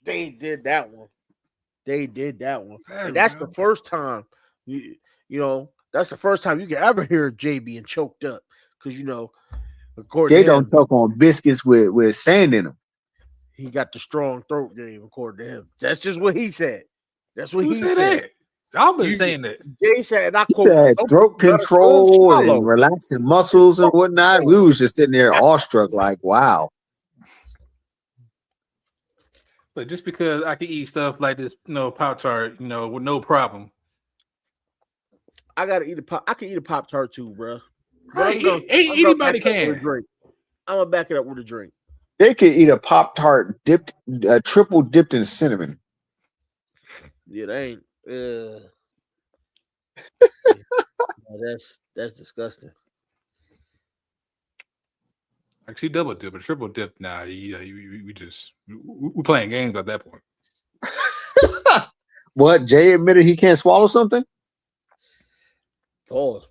They did that one. And that's the first time you know, that's the first time you can ever hear Jay being choked up. Because according Jay to him, don't choke on biscuits with sand in them. He got the strong throat game, according to him. That's just what he said. That's what Who he said. Y'all been saying that. Jay said, and I quote, throat control and relaxing muscles and whatnot. We was just sitting there awestruck, like, wow. But just because I can eat stuff like this, Pop-Tart, with no problem. I gotta eat a pop. I can eat a Pop-Tart too, bro. Right, anybody can. I'm gonna back it up with a drink. They could eat a Pop-Tart triple dipped in cinnamon. Yeah, they ain't. That's disgusting. Actually, double dip, but triple dip. Nah, we playing games at that point. What? Jay admitted he can't swallow something. Oh,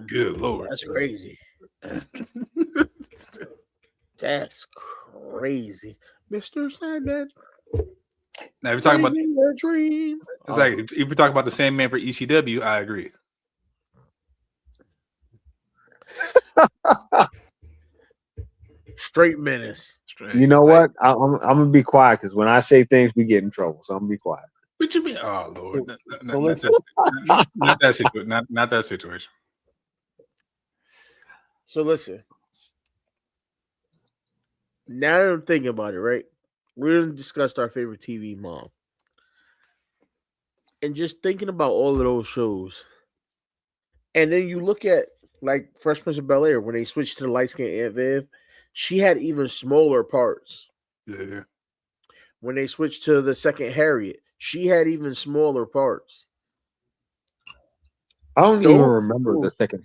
good Lord, that's crazy. That's crazy, Mr. Sandman. Now, if you're talking about a dream, exactly, if we talk about the same man for ECW, I agree. Straight menace. You know what? I'm gonna be quiet because when I say things, we get in trouble. So I'm gonna be quiet. What you mean? Oh Lord, not that situation. So listen. Now that I'm thinking about it, right? We're gonna discuss our favorite TV mom, and just thinking about all of those shows, and then you look at like Fresh Prince of Bel-Air when they switched to the light skin Aunt Viv, she had even smaller parts. Yeah. When they switched to the second Harriet, she had even smaller parts. I don't even remember the second.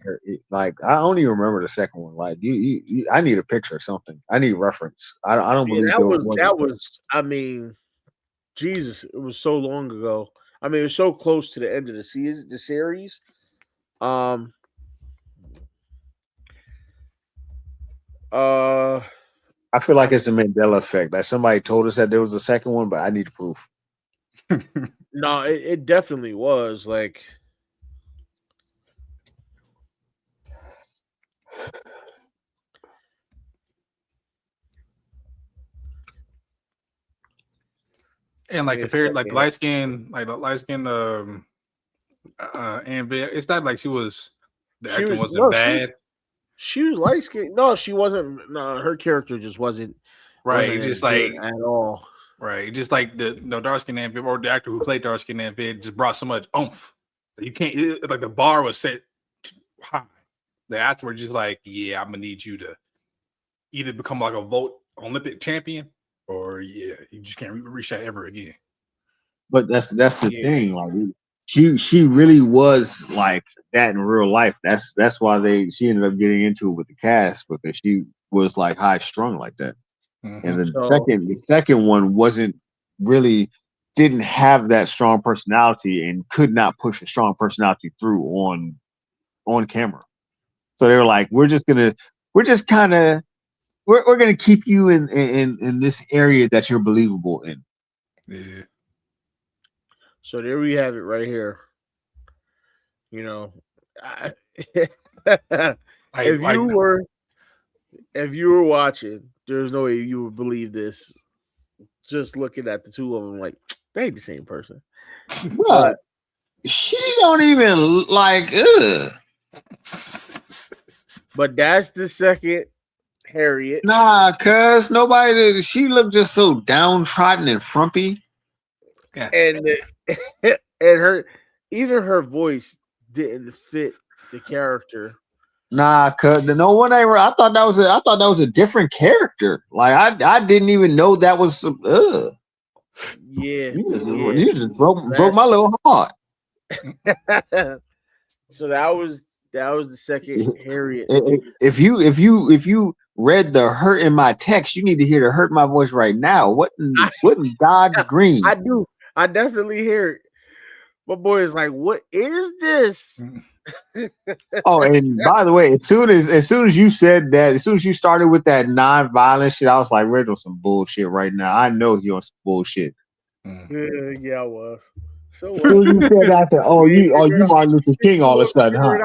Like I don't even remember the second one. Like you I need a picture or something. I need reference. I don't believe that was. I mean, Jesus, it was so long ago. I mean, it was so close to the end of the series. I feel like it's a Mandela effect. Like somebody told us that there was a second one, but I need proof. No, it definitely was. Like, and like compared, like light skin, and it's not like she was. The acting wasn't bad. She was light skinned. No, she wasn't. No, her character just wasn't Right. wasn't Just as good like at all. right. Just like the dark skin Amphib or the actor who played dark skin Amphib just brought so much oomph. You can't like the bar was set high. The afterwards just like, yeah, I'm gonna need you to either become like a vote Olympic champion or yeah, you just can't reach that ever again. But that's the thing. Like she really was like that in real life. That's why she ended up getting into it with the cast because she was like high strung like that. Mm-hmm. And the second one didn't have that strong personality and could not push a strong personality through on camera. So they were like, we're gonna keep you in this area that you're believable in. Yeah. So there we have it right here. You know, if you were watching, there's no way you would believe this. Just looking at the two of them, like they ain't the same person. But she don't even like. Ugh. But that's the second Harriet. Nah, cuz nobody. She looked just so downtrodden and frumpy. Yeah. And her voice didn't fit the character. Nah, cuz no one ever. I thought that was a different character. Like I didn't even know that was. Yeah, You just broke my little heart. So that was the second Harriet. If you read the hurt in my text, you need to hear the hurt in my voice right now. What in God's green? I do. I definitely hear it. My boy is like, "What is this?" Oh, and by the way, as soon as you said that, as soon as you started with that non-violent shit, I was like, "Red on some bullshit right now." I know he on some bullshit. Yeah, I was. So as soon as you said that, I said, "Oh, you Martin Luther King all of a sudden, huh?"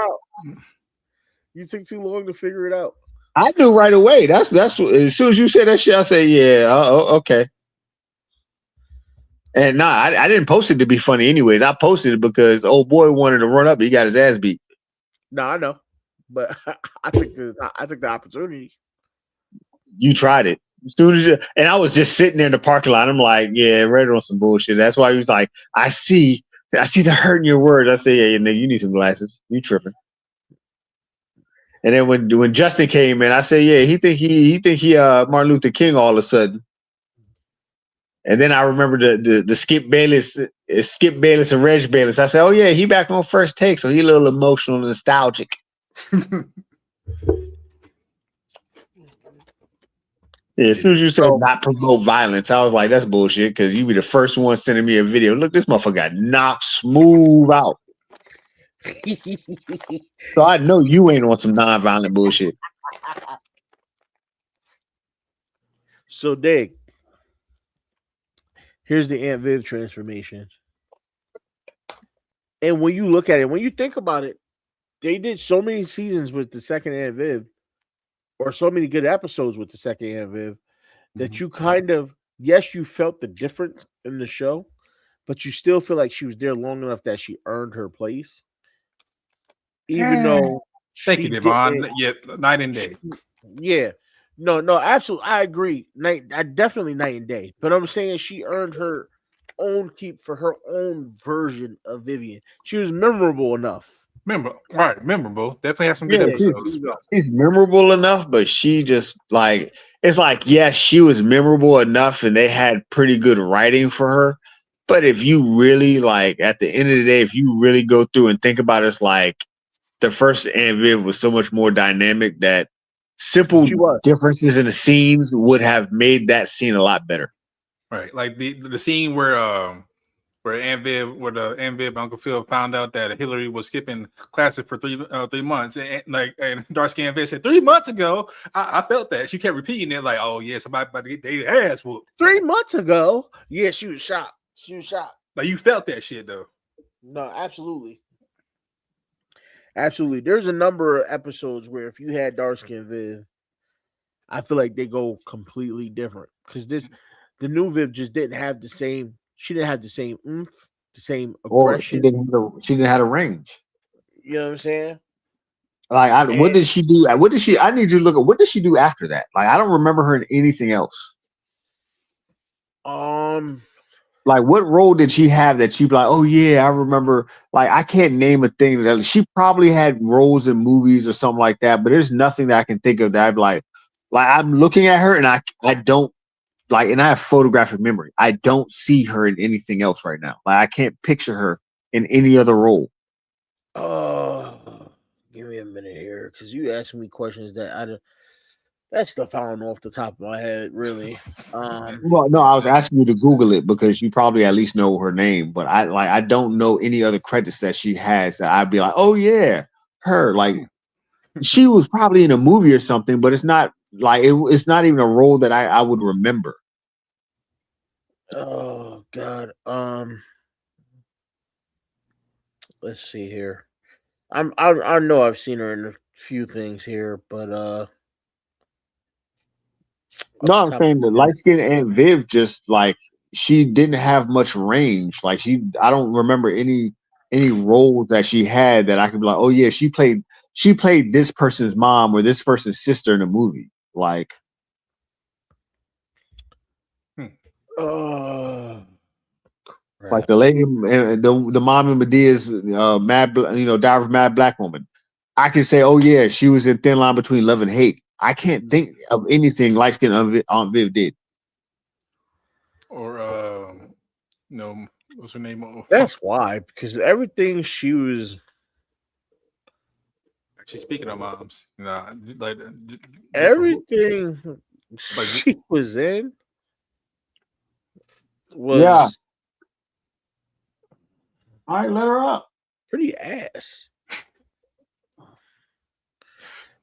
You took too long to figure it out. I knew right away. That's as soon as you said that shit, I said, "Yeah, okay." And nah, I didn't post it to be funny anyways. I posted it because old boy wanted to run up. He got his ass beat. No, I know. But I took the opportunity. You tried it. As soon as and I was just sitting there in the parking lot. I'm like, yeah, Red on some bullshit. That's why he was like, I see the hurt in your words. I say, yeah, nigga, you need some glasses. You tripping. And then when Justin came in, I said, yeah, he think he Martin Luther King all of a sudden. And then I remember the Skip Bayless and Reg Bayless. I said, oh yeah, he back on First Take, so he a little emotional and nostalgic. Yeah, as soon as you said not promote violence, I was like, that's bullshit, because you be the first one sending me a video. Look, this motherfucker got knocked smooth out. So I know you ain't on some non-violent bullshit. So, Dig, here's the Aunt Viv transformation. And when you look at it, when you think about it, they did so many seasons with the second Aunt Viv, or so many good episodes with the second Aunt Viv, that you kind of, yes, you felt the difference in the show, but you still feel like she was there long enough that she earned her place. Even though thank you, Devon. Yeah, night and day. Yeah. No, absolutely. I agree. Definitely night and day. But I'm saying she earned her own keep for her own version of Vivian. She was memorable enough. Memorable. Definitely have some good episodes. She's memorable enough, but she just like, it's like, yes, she was memorable enough and they had pretty good writing for her. But if you really like, at the end of the day, if you really go through and think about it, it's like the first Aunt Viv was so much more dynamic that simple differences in the scenes would have made that scene a lot better. Right. Like the scene where Aunt Viv, where the Aunt Viv and Uncle Phil found out that Hillary was skipping classes for 3 months, and dark skin Aunt Viv said 3 months ago, I felt that. She kept repeating it like, oh yeah, somebody about to get their ass whooped. 3 months ago, yeah, she was shocked. Like you felt that shit though. No, absolutely. There's a number of episodes where if you had dark skin Viv, I feel like they go completely different because the new Viv just didn't have the same. She didn't have the same oomph, the same aggression. Or she didn't have a range. You know what I'm saying? Like, what did she do? I need you to look at what did she do after that? Like, I don't remember her in anything else. Um, Like, what role did she have that she'd be like, oh yeah, I remember? Like, I can't name a thing that she probably had roles in movies or something like that, but there's nothing that I can think of that I'd be like I'm looking at her and I don't like, and I have photographic memory. I don't see her in anything else right now. Like, I can't picture her in any other role. give me a minute here, because you asked me questions that that stuff I don't know off the top of my head, really. Well, no, I was asking you to Google it because you probably at least know her name, but I don't know any other credits that she has that I'd be like, oh yeah, her. Like, she was probably in a movie or something, but it's not like it's not even a role that I would remember. Oh God. Let's see here. I know I've seen her in a few things here, but off No, the I'm top of saying the my head, light skin Aunt Viv just like she didn't have much range. Like I don't remember any roles that she had that I could be like, oh yeah, she played this person's mom or this person's sister in a movie. oh Like crap. the lady, the mom in Medea's Diary of a Mad Black Woman. I can say, oh yeah, she was in Thin Line Between Love and Hate. I can't think of anything light skin Aunt Viv did. Or what's her name? That's why, because everything she was, Actually, speaking of moms, like different, everything like she was in Yeah, was all right, let her up. pretty ass.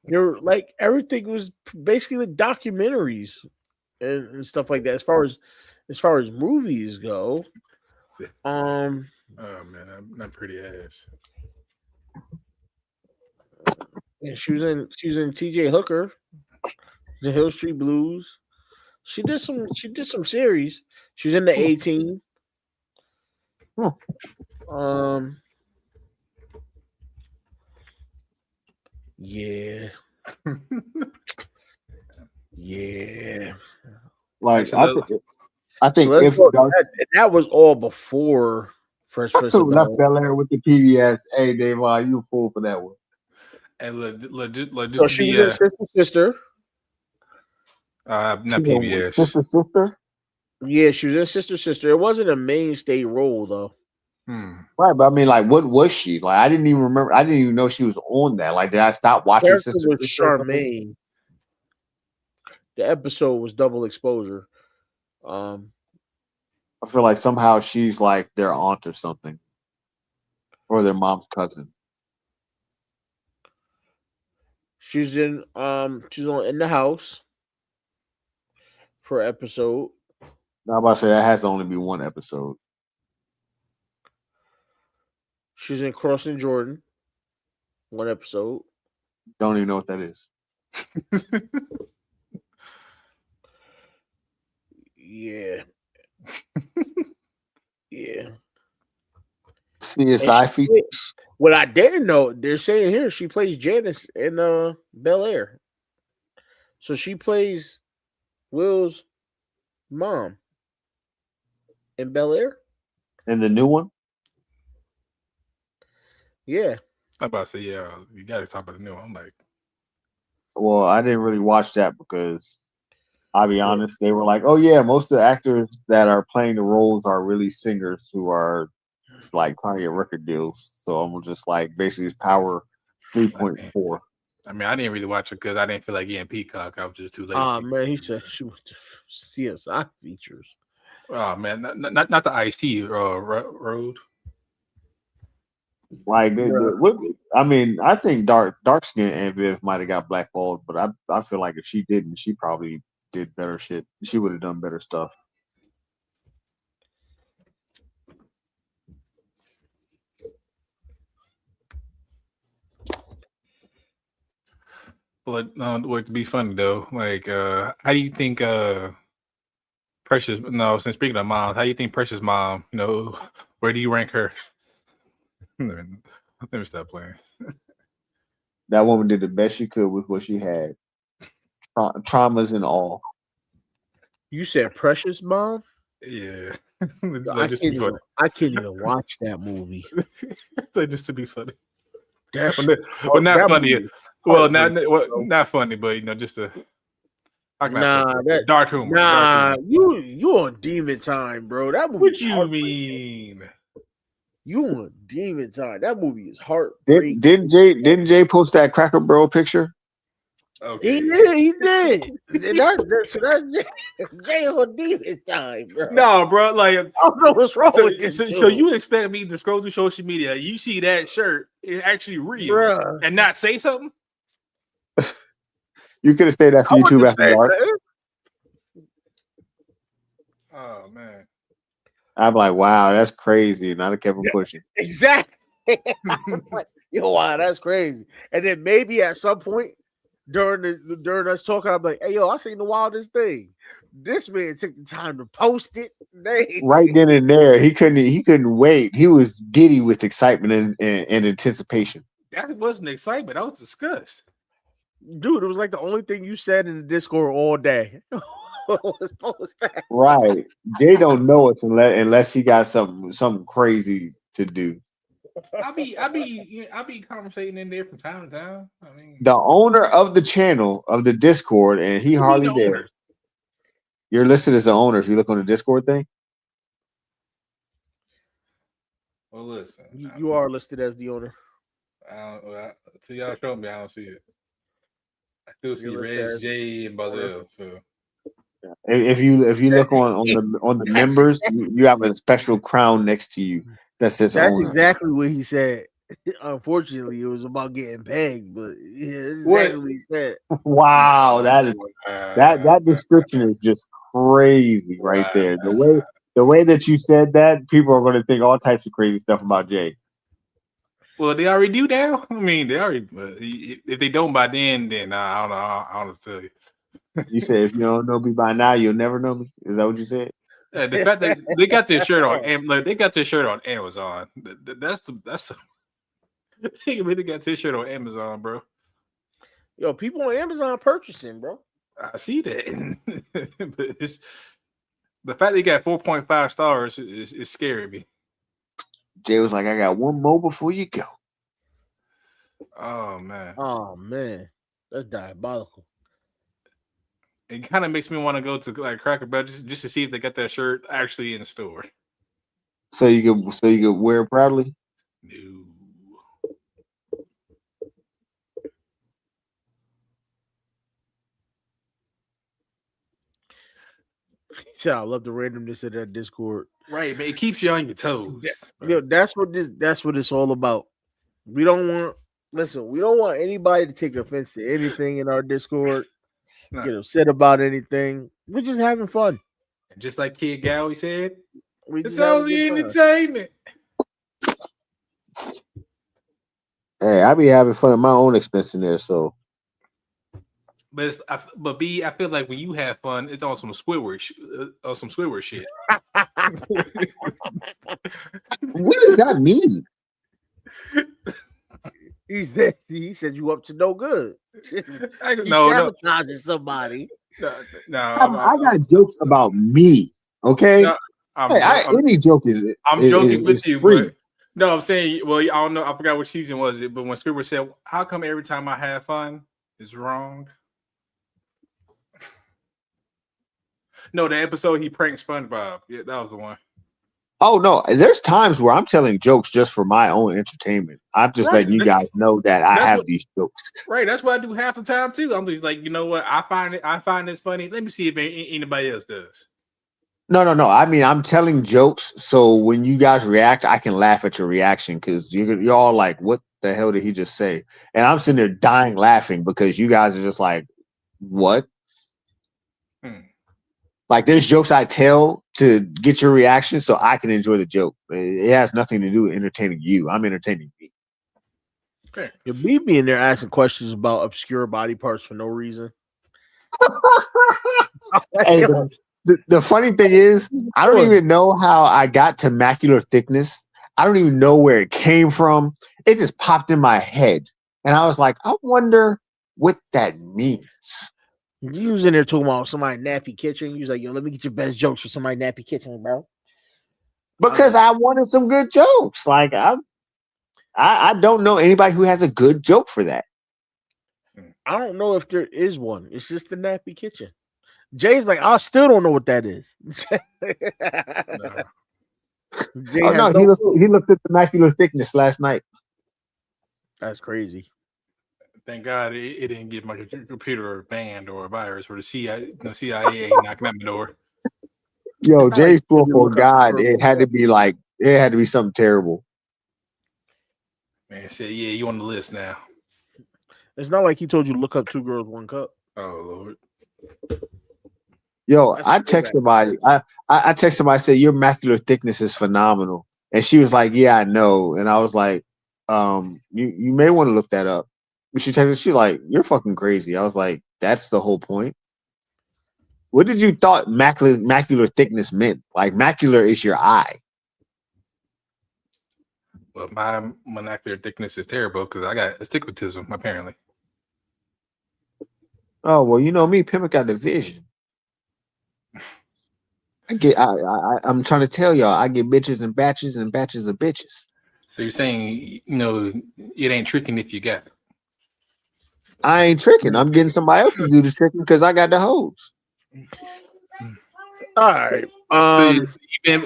You're like everything was basically like documentaries and stuff like that. As far as movies go, um, oh man, I'm not pretty ass. and she was in T.J. Hooker, the Hill Street Blues. She did some series. She was in the 18. Huh. Um, yeah, yeah. Like Actually, I So think let's if go. Dark That was all before Fresh Prince of left Bel-Air. Bel Air with the PBS, hey Dave, you a fool for that one. and legit, So just to she be was in Sister Sister. not She's a PBS. sister. Yeah, she was in Sister Sister. It wasn't a mainstay role though. Right, but I mean, like, what was she? Like, I didn't even remember. I didn't even know she was on that. Like, did I stop watching Character Sister was Sister or something? Charmaine. The episode was Double Exposure. Um, I feel like somehow she's like their aunt or something, or their mom's cousin. she's on In the House for an episode. Now, I'm about to say that has to only be one episode. She's in Crossing Jordan, one episode. Don't even know what that is. Yeah, yeah. And CSI features. what I didn't know, they're saying here she plays Janice in Bel Air. So she plays Will's mom in Bel Air. And the new one. Yeah. I'm about to say, yeah, you got to talk about the new one. I'm like, Well, I didn't really watch that because I'll be Yeah. honest, they were like, "Oh yeah, most of the actors that are playing the roles are really singers who are like trying to get record deals." So I'm just like, basically, it's Power 3.4. I mean, I didn't really watch it because I didn't feel like getting Peacock. I was just too lazy. Man, he said she went to CSI features. Oh man, not the Ice-T road. Like, I mean, I think dark skin and Viv might have got blackballed, but I feel like if she didn't, she probably did better shit. She would have done better stuff. But to be funny though, like, how do you think Precious? No, since speaking of moms, how do you think Precious mom? Where do you rank her? Let me stop playing. That woman did the best she could with what she had, traumas and all. You said Precious mom? Yeah, I can't even watch that movie. like just to be funny. That Not funny. movie is Well, heartbreaking, bro. not funny, but just a Nah, dark humor. nah, you on demon time, bro. That movie What is you heartbreaking. mean? You on demon time. That movie is heartbreaking. Didn't Jay post that Cracker Barrel picture? Okay. He did. That's Jay on demon time, bro. No, bro. Like, I don't know what's wrong with this. so you expect me to scroll through social media? You see that shirt? It's actually real, Bruh. and not say something? You could have stayed after I YouTube wouldn't after say dark. that. Oh man. I'm like, wow, that's crazy. Not a Kevin pushing. Exactly. Like, yo, wow, that's crazy. And then maybe at some point during us talking, I'm like, hey, yo, I seen the wildest thing. This man took the time to post it. Right then and there, he couldn't wait. He was giddy with excitement and anticipation. That wasn't excitement. I was disgust. Dude, it was like the only thing you said in the Discord all day. Was post that. Right. Jay don't know it unless he got something crazy to do. I be conversating in there from time to time. I mean, The owner of the channel of the Discord, and he hardly there. owner? You're listed as the owner if you look on the Discord thing. Well, listen, You are listed as the owner. Until y'all show me, I don't see it. I still see You're Reg, listed J, and Bazell. So If you look on the members, you have a special crown next to you that says That's owner. exactly what he said. Unfortunately, it was about getting pegged, but yeah, that's exactly what he said. Wow, that description is just crazy right there. The way that you said that, people are going to think all types of crazy stuff about Jay. Well, they already do now. I mean, they already. If they don't by then I don't know. I don't tell you. You said if you don't know me by now, you'll never know me. Is that what you said? The fact that they got their shirt on, like they got their shirt on Amazon. That's the. They really got their shirt on Amazon, bro. Yo, people on Amazon purchasing, bro. I see that, but it's the fact they got 4.5 stars is scaring me. Jay was like, "I got one more before you go." Oh man, that's diabolical. it kind of makes me want to go to like Cracker Barrel just to see if they got that shirt actually in the store. So you could wear it proudly. No. I love the randomness of that Discord. Right, man. It keeps you on your toes. Yo, that's what it's all about. We don't want anybody to take offense to anything in our Discord. No. Get upset about anything. We're just having fun. Just like Kid Gowie said, It's only entertainment. Hey, I be having fun at my own expense in there, so. But B, I feel like when you have fun, it's on some Squidward shit. What does that mean? He said you up to no good. No, sabotaging somebody. No, I got jokes about me. Okay, any joke is. I'm joking with you, free. but no, I'm saying. Well, I don't know. I forgot what season was it, but when Squidward said, "How come every time I have fun, it's wrong?" No, the episode he pranked SpongeBob. Yeah, that was the one. Oh no, there's times where I'm telling jokes just for my own entertainment. I'm just letting you guys know that I have these jokes. Right, that's what I do half the time too. I'm just like, you know what? I find this funny. Let me see if anybody else does. No. I mean, I'm telling jokes, so when you guys react, I can laugh at your reaction because you're all like, "What the hell did he just say?" And I'm sitting there dying laughing because you guys are just like, "What?" Like there's jokes I tell to get your reaction so I can enjoy the joke. It has nothing to do with entertaining you. I'm entertaining me. Okay. Your B being there asking questions about obscure body parts for no reason. Hey, the funny thing is, I don't even know how I got to macular thickness. I don't even know where it came from. It just popped in my head. And I was like, I wonder what that means. You was in there talking about somebody nappy kitchen. You was like, yo, let me get your best jokes for somebody nappy kitchen, bro. Because I wanted some good jokes. Like I don't know anybody who has a good joke for that. I don't know if there is one. It's just the nappy kitchen. Jay's like, I still don't know what that is. Nah. Jay Oh has no, clue. he looked at the macular thickness last night. That's crazy. Thank God it didn't get my computer banned or a virus or the CIA ain't knocking at my door. Yo, It's not like Jay's you for look up God, the it had to be like it had to be something terrible. Man said, yeah, you on the list now. It's not like he told you to look up 2 Girls, 1 Cup. Oh Lord. Yo, That's I a text throwback. somebody. I text somebody. I said your macular thickness is phenomenal, and she was like, "Yeah, I know." And I was like, you may want to look that up." She texted. She like, "You're fucking crazy." I was like, "That's the whole point." What did you thought macular thickness meant? Like macular is your eye. Well, my molecular thickness is terrible because I got astigmatism, apparently. Oh well, you know me, Pimmick got the vision. I'm trying to tell y'all, I get bitches and batches of bitches. So you're saying, it ain't tricking if you got it. I ain't tricking. I'm getting somebody else to do the tricking because I got the hose. All right.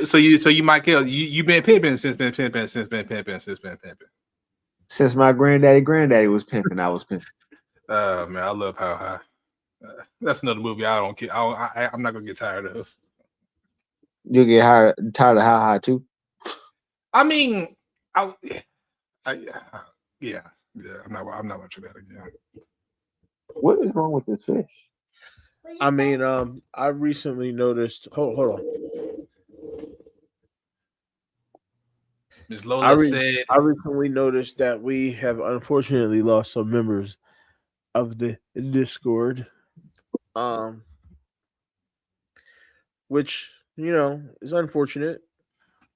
So you Michael, you been pimping since been pimping. Since my granddaddy was pimping, I was pimping. Man, I love How High. That's another movie I don't get. I'm not gonna get tired of. You'll get tired of How High too. I mean, yeah. I'm not watching that again. What is wrong with this fish? I mean, I recently noticed. Hold on. Ms. Lola said, I recently noticed that we have unfortunately lost some members of the Discord. Which is unfortunate.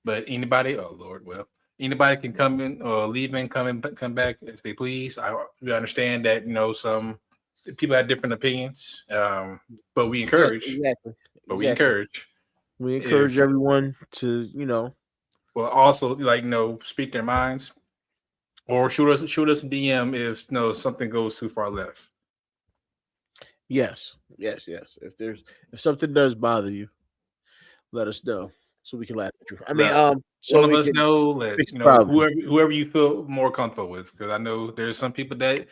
but anybody, oh Lord, well, anybody can come in or leave and come back as they please. We understand that some people have different opinions, but we encourage. Exactly. We encourage. We encourage everyone to well, also speak their minds, or shoot us a DM if something goes too far left. Yes. If something does bother you, let us know so we can laugh at you. I mean, one of us know, whoever you feel more comfortable with, because I know there's some people that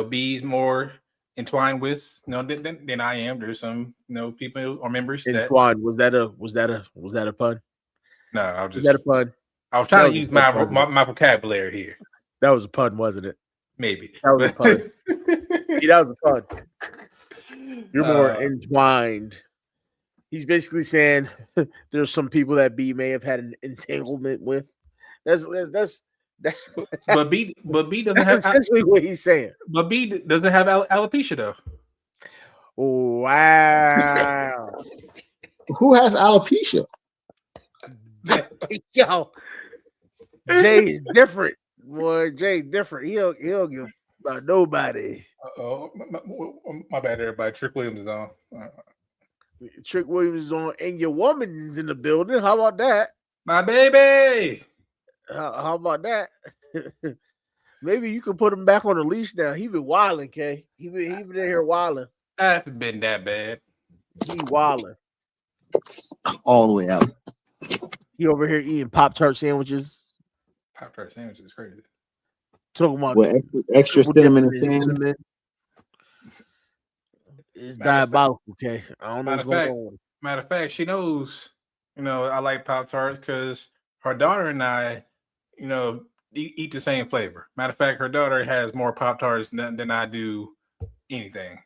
B's more entwined with than I am. There's some people or members entwined. Was that a pun? No, I was that a pun? I was trying to use my vocabulary here. That was a pun, wasn't it? Maybe that was a pun. That was a pun. You're more entwined. He's basically saying there's some people that B may have had an entanglement with. That's but B doesn't have essentially what he's saying. But B doesn't have alopecia though. Wow. Who has alopecia? Yo, Jay is different. Boy, Jay different. He'll give about nobody. Oh, my bad, everybody. Trick Williams is on. Trick Williams is on, and your woman's in the building. How about that? My baby. How about that? Maybe you could put him back on the leash now. He been wilding, K. He been in here wilding. I haven't been that bad. He wilding all the way out. He over here eating Pop-Tart sandwiches. Pop-Tart sandwiches is crazy. Talking about extra cinnamon and cinnamon. It's diabolical, okay? I don't know what's going on. Matter of fact, she knows, I like Pop-Tarts because her daughter and I, eat the same flavor. Matter of fact, her daughter has more Pop-Tarts than I do anything.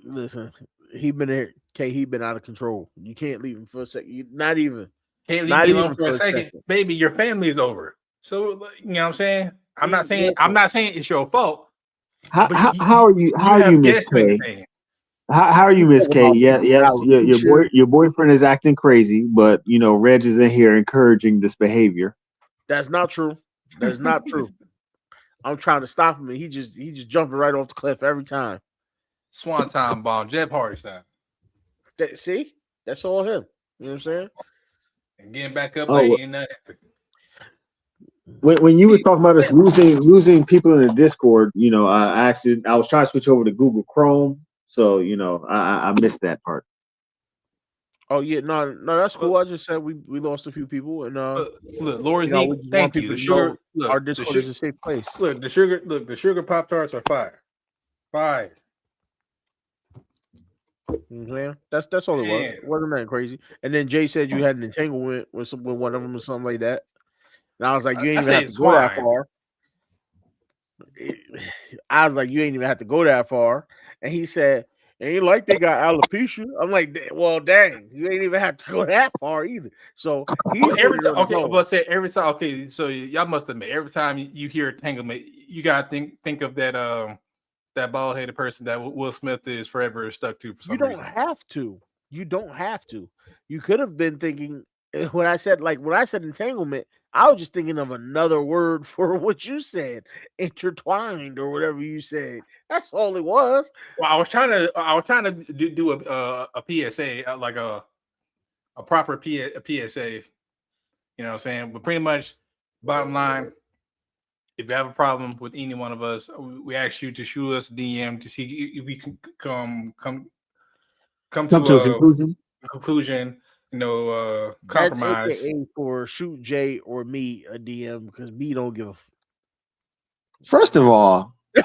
Listen, he been here, K. He been out of control. You can't leave him for a second. Not even. Can't leave me alone for a second. Baby, your family is over. So you know what I'm saying? I'm not saying it's your fault. How are you, Miss K? How are you, Miss K? Yes, your boyfriend is acting crazy, but Reg is in here encouraging this behavior. That's not true. That's not true. I'm trying to stop him, and he just jumping right off the cliff every time. Swanton bomb, Jeff Hardy style. See, that's all him. You know what I'm saying? And getting back up Oh, ain't nothing. when you was talking about us losing people in the Discord, I was trying to switch over to Google Chrome, so I missed that part. Oh yeah, no, that's cool. I just said we lost a few people, and look, Lori we Z, just thank want you. people The to sugar, know our Discord is a safe place. Look, the sugar Pop-Tarts are fire. Fire. You know what I'm saying? That's all it was. It wasn't that crazy. And then Jay said you had an entanglement with one of them or something like that. And I was like, you ain't even have to go that far. I was like, you ain't even have to go that far. And he said, ain't like they got alopecia. I'm like, well, dang, you ain't even have to go that far either. So he's every time, okay, so y'all must admit, every time you hear entanglement, you gotta think of that bald headed person that Will Smith is forever stuck to for some reason. You don't have to. You could have been thinking when I said entanglement, I was just thinking of another word for what you said, intertwined or whatever you said. That's all it was. Well, I was trying to do a PSA, like a proper PSA. You know what I'm saying? But pretty much, bottom line, if you have a problem with any one of us, we ask you to shoot us a DM to see if we can come to a conclusion. Compromise. That's AKA for shoot Jay or me a DM because B don't give a. First of all, B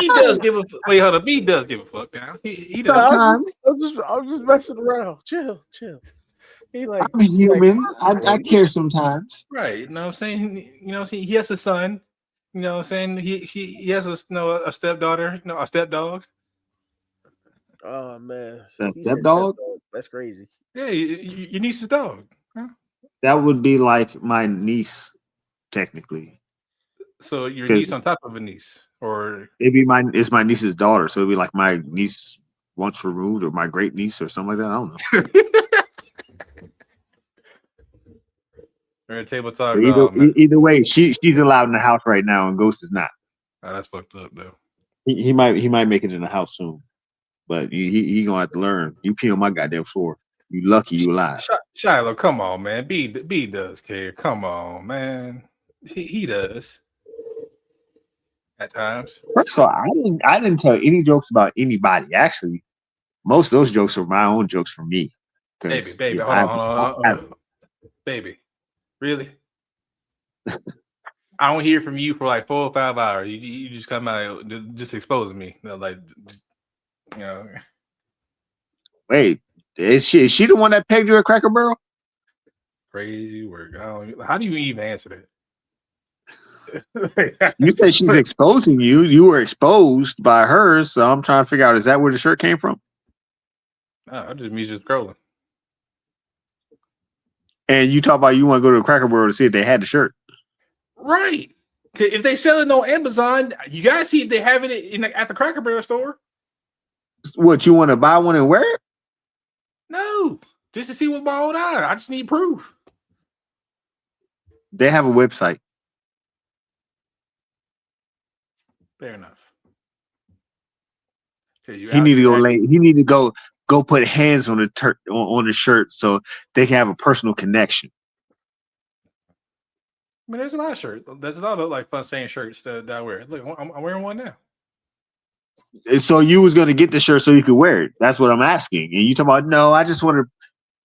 does give a wait. Hold on, B does give a fuck now. He does. Sometimes I'm just messing around. Chill. He like I'm human. I care sometimes. Right. You know what I'm saying? He has a son. You know what I'm saying? He has a stepdaughter, a stepdog. Oh man. A stepdog? That's crazy. Yeah, your niece's dog. Huh? That would be like my niece, technically. So your niece on top of a niece, or it's my niece's daughter, so it'd be like my niece once removed, or my great niece, or something like that. I don't know. We're at table talk. Either way, she's allowed in the house right now, and Ghost is not. Oh, that's fucked up, though. He might make it in the house soon, but he gonna have to learn. You pee on my goddamn floor. You lucky you alive. Shiloh, come on, man. B does care. Come on, man. He does. At times. First of all, I didn't tell any jokes about anybody. Actually, most of those jokes are my own jokes from me. Baby, hold on. Baby, really? I don't hear from you for like 4 or 5 hours. You just come out just exposing me. Wait, is she the one that pegged you at Cracker Barrel? Crazy work. How do you even answer that? You said she's exposing you. You were exposed by her, so I'm trying to figure out, is that where the shirt came from? I just scrolling. And you talk about you want to go to a Cracker Barrel to see if they had the shirt. Right. If they sell it on Amazon, you gotta see if they have it at the Cracker Barrel store. What, you want to buy one and wear it? No, just to see with my own eye. I just need proof. They have a website. Fair enough. He need to go put hands on the shirt so they can have a personal connection. I mean, there's a lot of shirts. There's a lot of like fun saying shirts that I wear. Look, I'm wearing one now. So you was going to get the shirt so you could wear it. That's what I'm asking. And you talking about, no, I just want to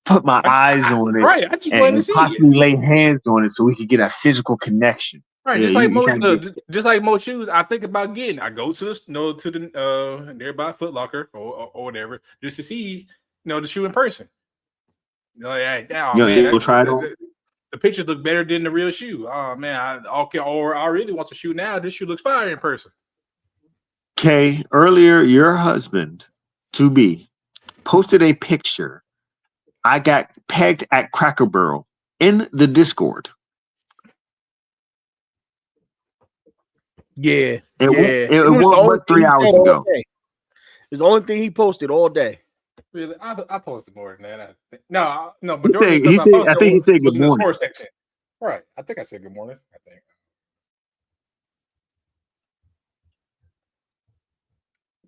put my eyes on it. Right. I just wanted to see possibly lay hands on it so we could get a physical connection. Right. Yeah, just like most shoes I think about getting. I go to the nearby Foot Locker or whatever just to see, the shoe in person. Try it on. The pictures look better than the real shoe. Oh man, I really want the shoe now. This shoe looks fire in person. Okay, earlier your husband, to be, posted a picture. I got pegged at Cracker Barrel in the Discord. Yeah, it was 3 hours ago. It's the only thing he posted all day. Really, I posted more than that. No. But I think he said good morning. Section. Right. I think I said good morning. I think.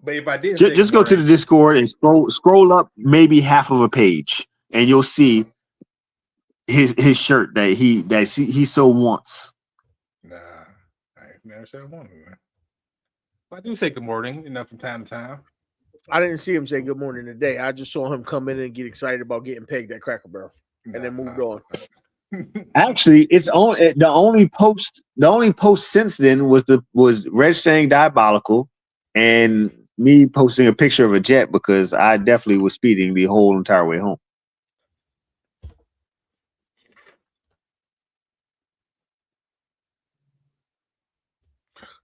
But if I did, Just go to the Discord and scroll up maybe half of a page, and you'll see his shirt that he so wants. Nah, I ain't never said one. I do say good morning, from time to time. I didn't see him say good morning today. I just saw him come in and get excited about getting pegged at Cracker Barrel, and then moved on. Actually, it's only the only post since then was Reg saying diabolical, and me posting a picture of a jet because I definitely was speeding the whole entire way home.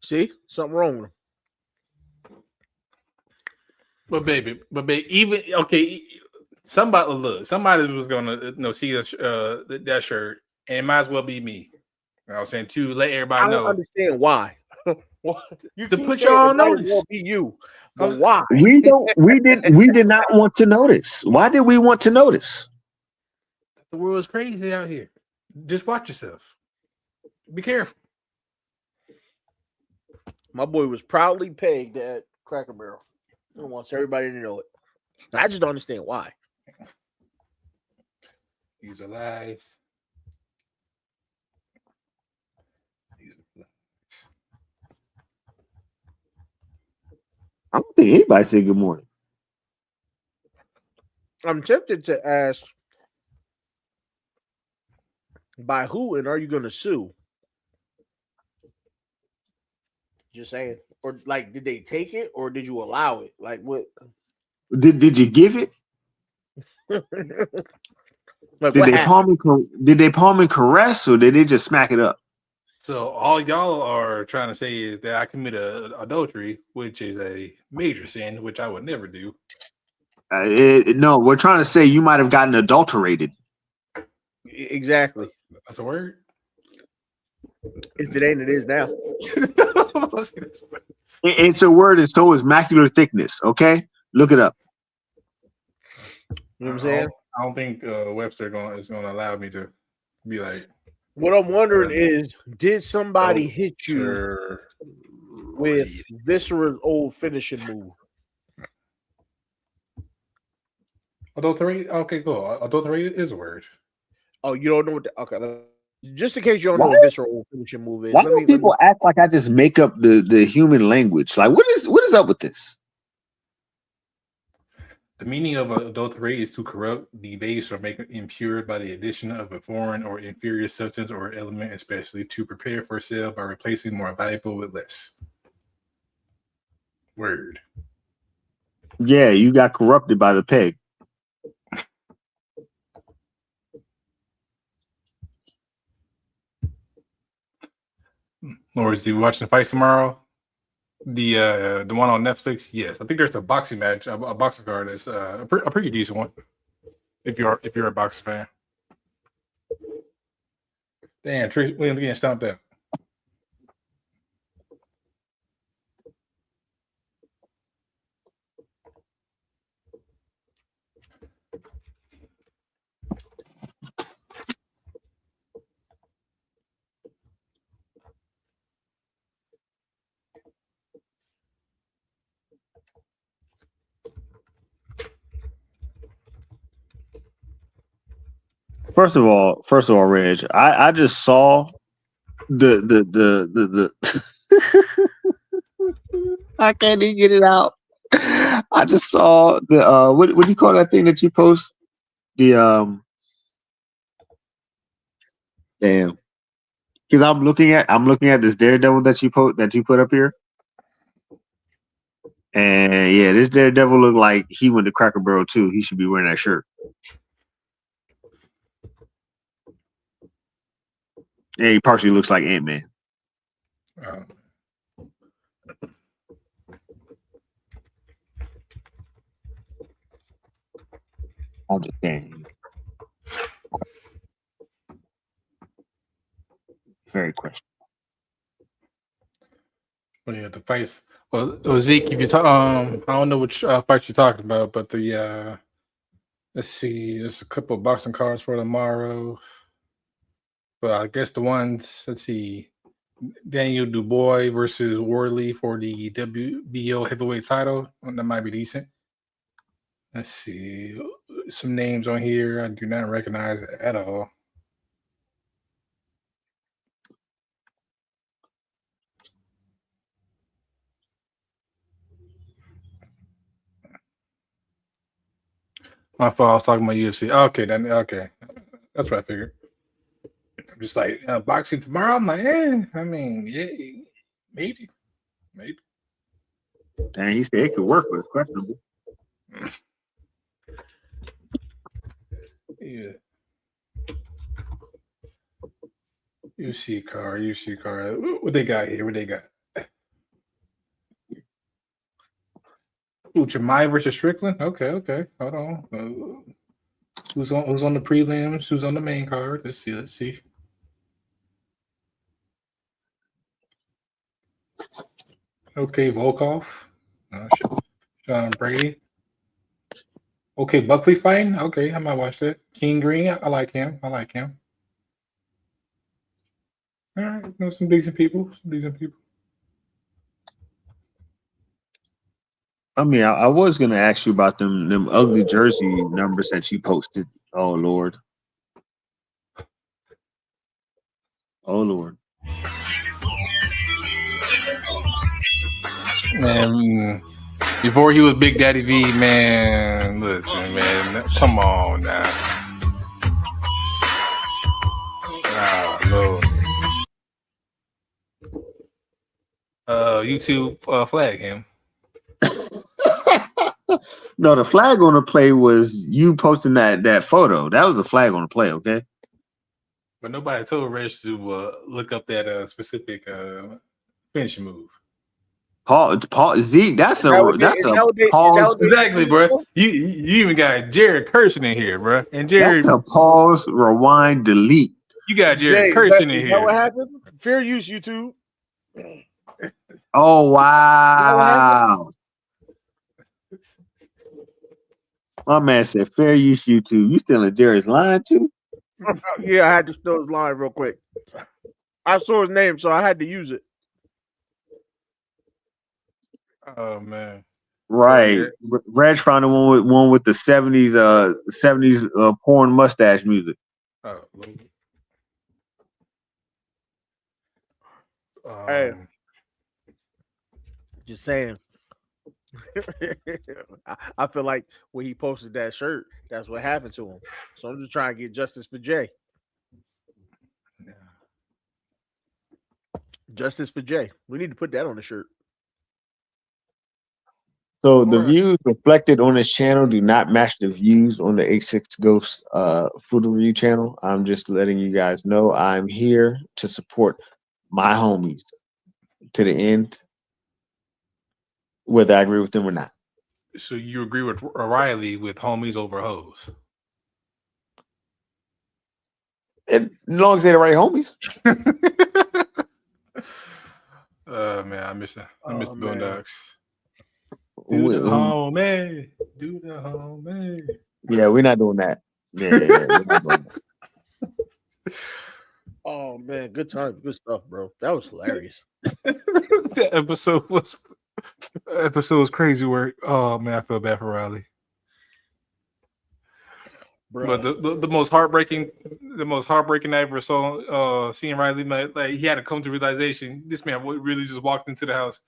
See, something wrong with him. But baby, even okay. Somebody was gonna see that shirt, and it might as well be me. I was saying to let everybody know. I don't understand why. You to put y'all on notice. Well be you, but why? We did not want to notice. Why did we want to notice? The world is crazy out here. Just watch yourself. Be careful. My boy was proudly pegged at Cracker Barrel. He wants everybody to know it. I just don't understand why. These are lies. I don't think anybody said good morning. I'm tempted to ask, by who, and are you going to sue? Just saying. Or like, did they take it, or did you allow it? Like, what? Did you give it? Like, did they palm and caress, or did they just smack it up? So all y'all are trying to say is that I committed adultery, which is a major sin, which I would never do. No, we're trying to say you might have gotten adulterated. Exactly. That's a word. If it ain't, it is now. It's a word, and so is macular thickness. Okay, look it up. You know what I'm saying? I don't think Webster is going to allow me to be like. What I'm wondering is, did somebody hit you with Viscera's old finishing move? Adultery? Okay, cool. Adultery is a word. Oh, you don't know what? Okay, just in case you don't know what Visceral old finishing move is. Why do people act like I just make up the human language? Like, what is up with this? The meaning of adultery is to corrupt, debase, or make impure by the addition of a foreign or inferior substance or element, especially to prepare for sale by replacing more valuable with less. Word. Yeah, you got corrupted by the peg. Or is he watching the fights tomorrow? The one on Netflix? Yes, I think there's a boxing match, a boxing card that's a pretty decent one. If you're a boxing fan. Damn, Trish Williams getting stomped out. First of all, Reg, I just saw the I can't even get it out. I just saw the what do you call that thing that you post? The damn. Because I'm looking at this Daredevil that you put up here. And yeah, this Daredevil looked like he went to Cracker Barrel too. He should be wearing that shirt. Yeah, he partially looks like Ant-Man. I'm just saying. Very questionable. Well, yeah, the fights. Well, Zeke, if you talk, I don't know which fights you're talking about, but the let's see, there's a couple of boxing cards for tomorrow. But I guess the ones, let's see, Daniel Dubois versus Wardley for the WBO heavyweight title. That might be decent. Let's see. Some names on here I do not recognize at all. My fault. I was talking about UFC. Okay, then okay. That's what I figured. I'm just like boxing tomorrow. I'm like, I mean, yeah, maybe. Dang, he said it could work, but it's questionable. Yeah. UFC card. What they got here? What they got? Ooh, Jemai versus Strickland. Okay. Hold on. Who's on the prelims? Who's on the main card? Let's see. Okay, Volkov. Sean Brady. Okay, Buckley fighting. Okay, I might watch that. King Green. I like him. All right, some decent people. I mean, I was gonna ask you about them ugly jersey numbers that you posted. Oh Lord. Man, before he was Big Daddy V, man, listen, man, come on now. Lord. YouTube flag him. No, the flag on the play was you posting that photo. That was the flag on the play, okay? But nobody told Reg to look up that specific finishing move. Paul Zeke. That's a pause. Exactly, bro. You even got Jared cursing in here, bro. And Jared, that's a pause, rewind, delete. You got Jared cursing in here. What happened? Fair use, YouTube. Oh wow. My man said, "Fair use, YouTube." You still in Jared's line too? Yeah, I had to steal his line real quick. I saw his name, so I had to use it. Oh man! Right, Reg found the one with the '70s porn mustache music. Oh, hey, just saying. I feel like when he posted that shirt, that's what happened to him. So I'm just trying to get justice for Jay. Yeah. Justice for Jay. We need to put that on the shirt. So the views reflected on this channel do not match the views on the H6 Ghost food review channel. I'm just letting you guys know I'm here to support my homies to the end, whether I agree with them or not. So you agree with O'Reilly with homies over hoes? As long as they're the right homies. Man, I miss the Boondocks. Do the homie. Yeah, we're not doing that. Yeah, we're not doing that. Oh man, good time, good stuff, bro. That was hilarious. That episode was crazy work. Oh man, I feel bad for Riley. Bro. But the most heartbreaking I ever saw seeing Riley, like he had to come to realization this man really just walked into the house.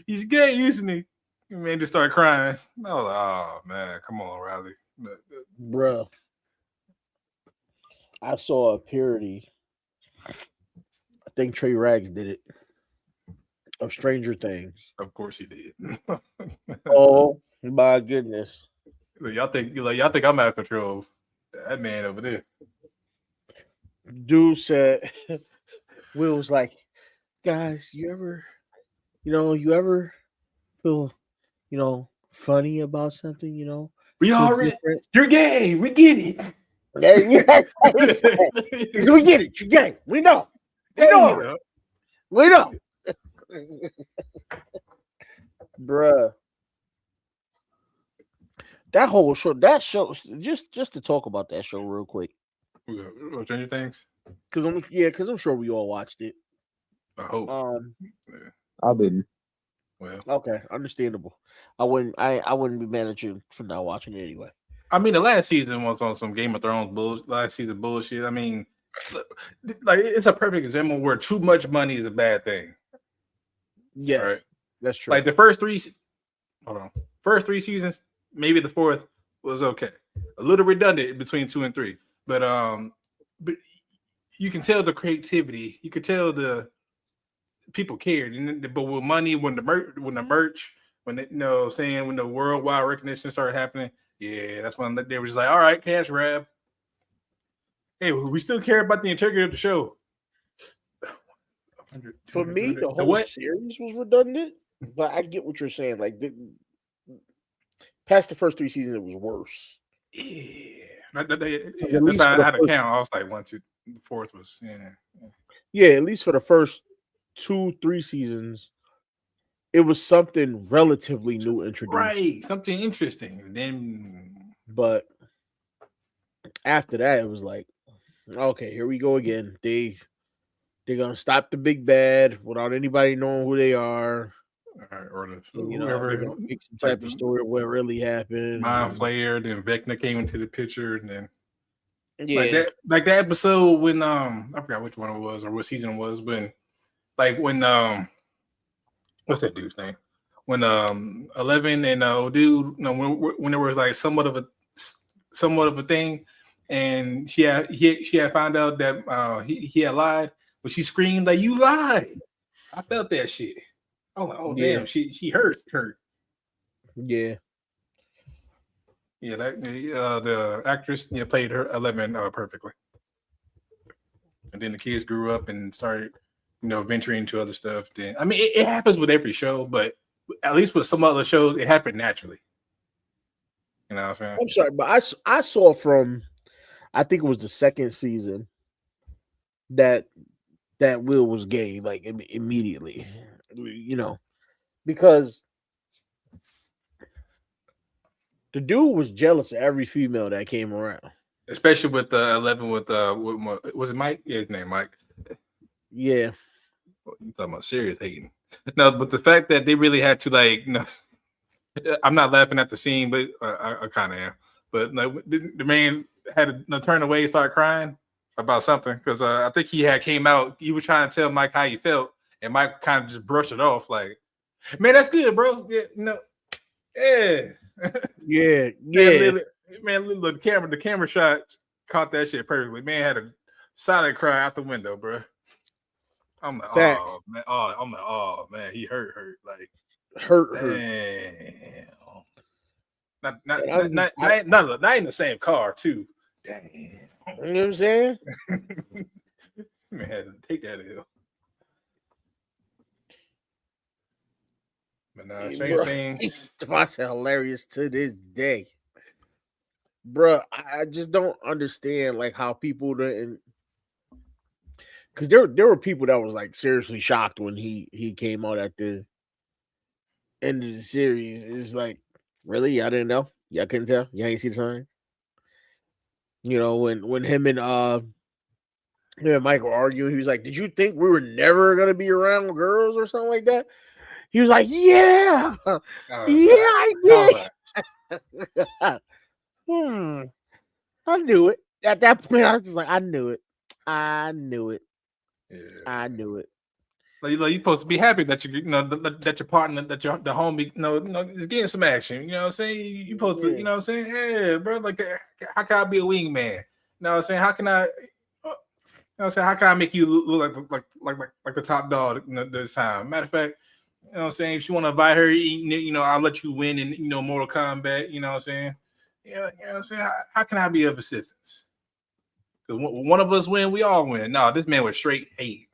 He's gay, isn't he? Man just started crying. I was like, oh man, come on, Riley. Bro. I saw a parody. I think Trey Rags did it. Of Stranger Things. Of course he did. Oh my goodness. Y'all think I'm out of control. That man over there. Dude said, Will was like, guys, you ever feel, funny about something, We already, you're gay. We get it. Yeah, we get it. You're gay. We know. We know. Bruh. That whole show, just to talk about that show real quick. Stranger Things? Because I'm sure we all watched it. I hope. I didn't. Well, Okay, understandable. I wouldn't be mad at you for not watching it anyway. I mean, the last season was on some Game of Thrones bullshit. Last season bullshit. I mean, like it's a perfect example where too much money is a bad thing. Yes, right? That's true. Like the first three seasons, maybe the fourth was okay. A little redundant between 2 and 3, but you can tell the creativity. You could tell the people cared. But with money, when the merch, when when the worldwide recognition started happening, yeah, that's when they were just like, all right, cash grab. Hey, we still care about the integrity of the show. For me, the whole series was redundant, but I get what you're saying. Like, past the first 3 seasons, it was worse. Yeah, that's how I had to count. I was like 1, 2, the fourth was yeah. At least for the first 2-3 seasons, it was something relatively new introduced, right? Something interesting. And then, but after that, it was like, okay, here we go again. They're gonna stop the big bad without anybody knowing who they are. Or whoever, they're gonna make some type of story of what really happened. Mind Flayer, then Vecna came into the picture, and then yeah, like that episode when I forgot which one it was or what season it was, when what's that dude's name? When 11 and dude, when there was like somewhat of a thing, and she had found out that he had lied, but she screamed like, "You lied!" I felt that shit. I was like, "Oh damn, she hurt." Yeah. Yeah, the actress played her 11 perfectly, and then the kids grew up and started venturing into other stuff. Then I mean, it happens with every show, but at least with some other shows, it happened naturally. You know what I'm saying? I'm sorry, but I saw from, I think it was the second season, that Will was gay, like immediately, because the dude was jealous of every female that came around, especially with 11 with was it Mike? Yeah, his name Mike. Yeah, you talking about serious hating? No, but the fact that they really had to I'm not laughing at the scene, but I kind of am. But the man had to turn away and start crying about something because I think he had came out. He was trying to tell Mike how he felt, and Mike kind of just brushed it off like, "Man, that's good, bro. Yeah, yeah." Man, the camera shot caught that shit perfectly. Man had a silent cry out the window, bro. I'm like, oh man, oh man, he hurt, like hurt. Not in the same car, too. Damn. You know what I'm saying? Man, had to take that L. But now, Stranger Things. Devontae hilarious to this day. Bruh, I just don't understand like how people didn't, because there were people that was like seriously shocked when he came out at the end of the series. It's like, really? Y'all didn't know? Y'all couldn't tell? Y'all ain't see the signs? When him and Mike were arguing, he was like, "Did you think we were never gonna be around girls or something like that?" He was like, "Yeah, I did." I knew it. At that point, I was just like, I knew it. Yeah. I knew it. Like you're supposed to be happy that that your partner, that your the homie, is getting some action. You know what I'm saying? You supposed to, you know what I'm saying? Yeah, bro. Like, how can I be a wingman? You know what I'm saying? How can I? You know what I'm saying? How can I make you look like the top dog this time? Matter of fact, you know what I'm saying? If you want to buy her, I'll let you win in Mortal Kombat. You know what I'm saying? You know what I'm saying? How can I be of assistance? Because one of us win, we all win. No, this man was straight hate.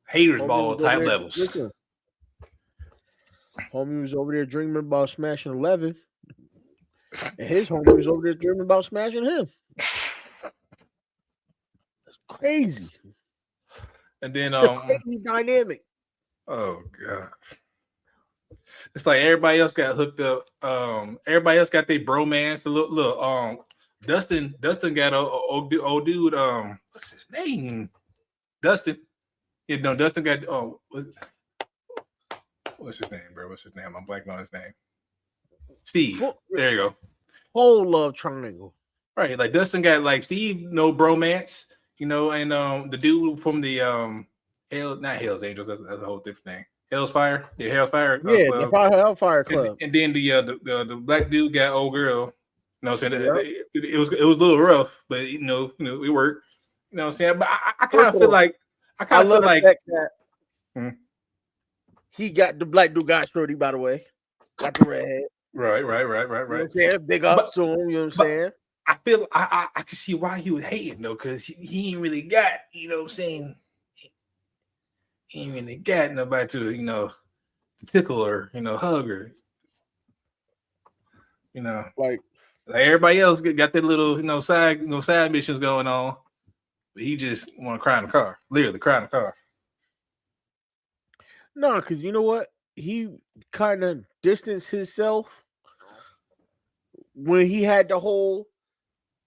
Haters ball type levels. Listen, homie was over there dreaming about smashing 11, and his homie was over there dreaming about smashing him. That's crazy. And then it's a crazy dynamic. Oh god. It's like everybody else got hooked up. Everybody else got their bromance. The little Dustin got a old dude. What's his name? Dustin. Yeah, no, Dustin got what's his name, bro? What's his name? I'm blanking on his name. Steve. There you go. Whole love triangle. Right, like Dustin got like Steve, no bromance, and the dude from the not Hell's Angels, that's a whole different thing. Hell's Fire, yeah, Hell's Fire Yeah, Club. the Hellfire Club. And then the black dude got old girl. You know what I'm saying? Yep. It was a little rough, but it worked. You know what I'm saying? But I kind of feel like that he got the black dude got Shorty, by the way. Got the redhead. Right. You know what I'm saying? Big up to him, you know what I'm saying? I feel I can see why he was hating though, because he ain't really got, you know what I'm saying? He ain't really got nobody to, tickle her, hug her. Like everybody else got that little, side missions going on, but he just want to cry in the car, literally cry in the car. No, because you know what? He kind of distanced himself when he had the whole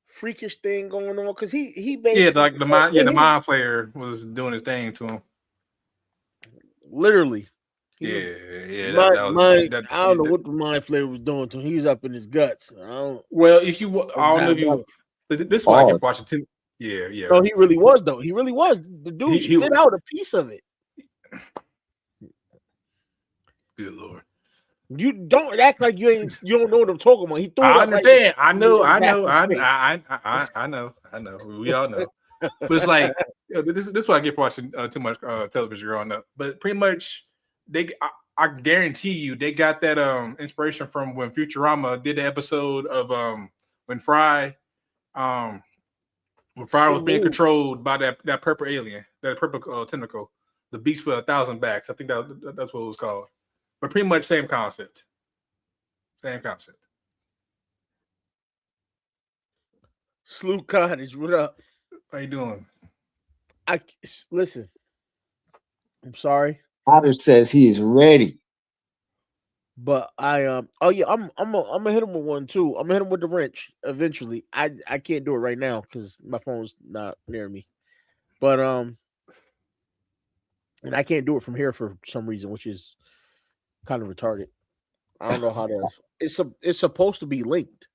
freakish thing going on. Because he basically like the mind flayer was doing his thing to him. Literally. I don't know what the mind flayer was doing to him. He was up in his guts. This is why I kept watching too. Yeah. No, he really was though. He really was. The dude spit out a piece of it. Good Lord. You don't act like you don't know what I'm talking about. He threw it I up understand. I know. We all know. But it's like this is what I get for watching too much television growing up. But pretty much I guarantee you they got that inspiration from when Futurama did the episode of when Fry was being controlled by that purple alien, that purple tentacle, the beast with 1,000 backs. I think that's what it was called. But pretty much same concept. Slew Cottage, what up? How you doing? Listen. I'm sorry. Cottage says he is ready. But I'm gonna hit him with one too. I'm gonna hit him with the wrench eventually. I can't do it right now because my phone's not near me. But and I can't do it from here for some reason, which is kind of retarded. I don't know how to. It's supposed to be linked.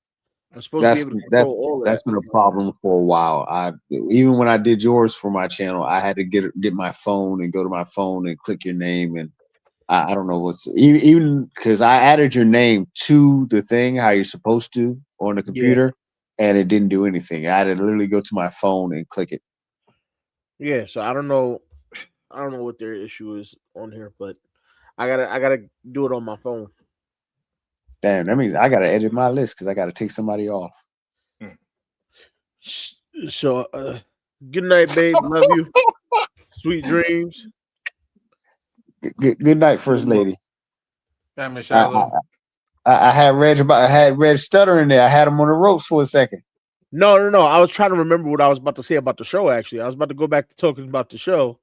I'm supposed to be able to control all of that. That's been a problem for a while. Even when I did yours for my channel, I had to get my phone and go to my phone and click your name, and I don't know what's even because I added your name to the thing how you're supposed to on the computer, and it didn't do anything. I had to literally go to my phone and click it. Yeah, so I don't know what their issue is on here, but I gotta do it on my phone. Damn, that means I gotta edit my list because I gotta take somebody off. So, good night, babe. Love you. Sweet dreams. Good night, First Lady. I had Reg Stutter in there. I had him on the ropes for a second. No. I was trying to remember what I was about to say about the show. Actually, I was about to go back to talking about the show.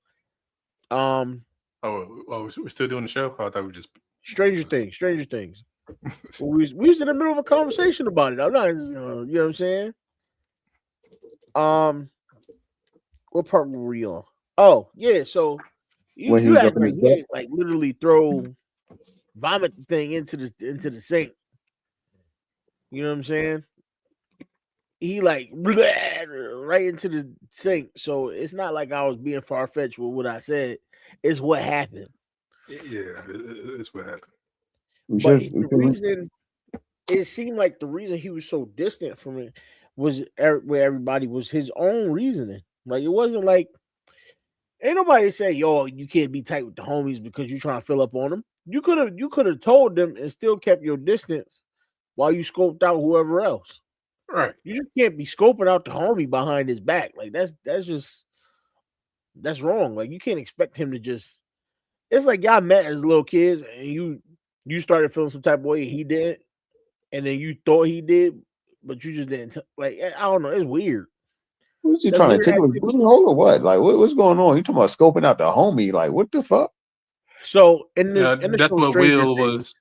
We're still doing the show. I thought we just Stranger Things. we was in the middle of a conversation about it. I'm not, you know what I'm saying? What part were we on? Oh yeah, so you had like literally throw vomit thing into the sink. You know what I'm saying? He like right into the sink. So it's not like I was being far fetched with what I said. It's what happened. Yeah, it's what happened. But the reason it seemed like the reason he was so distant from it was where everybody was his own reasoning. Like it wasn't like ain't nobody say, "Yo, you can't be tight with the homies because you're trying to fill up on them." You could have told them and still kept your distance while you scoped out whoever else. Right. You just can't be scoping out the homie behind his back. Like that's wrong. Like you can't expect him to just. It's like y'all met as little kids and you started feeling some type of way he did, and then you thought he did, but you just didn't. Like I don't know. It's weird. Who's he trying to tickle his booty hole or what? Like what's going on? You talking about scoping out the homie? Like what the fuck? So in the that's show, what Stranger Will Things,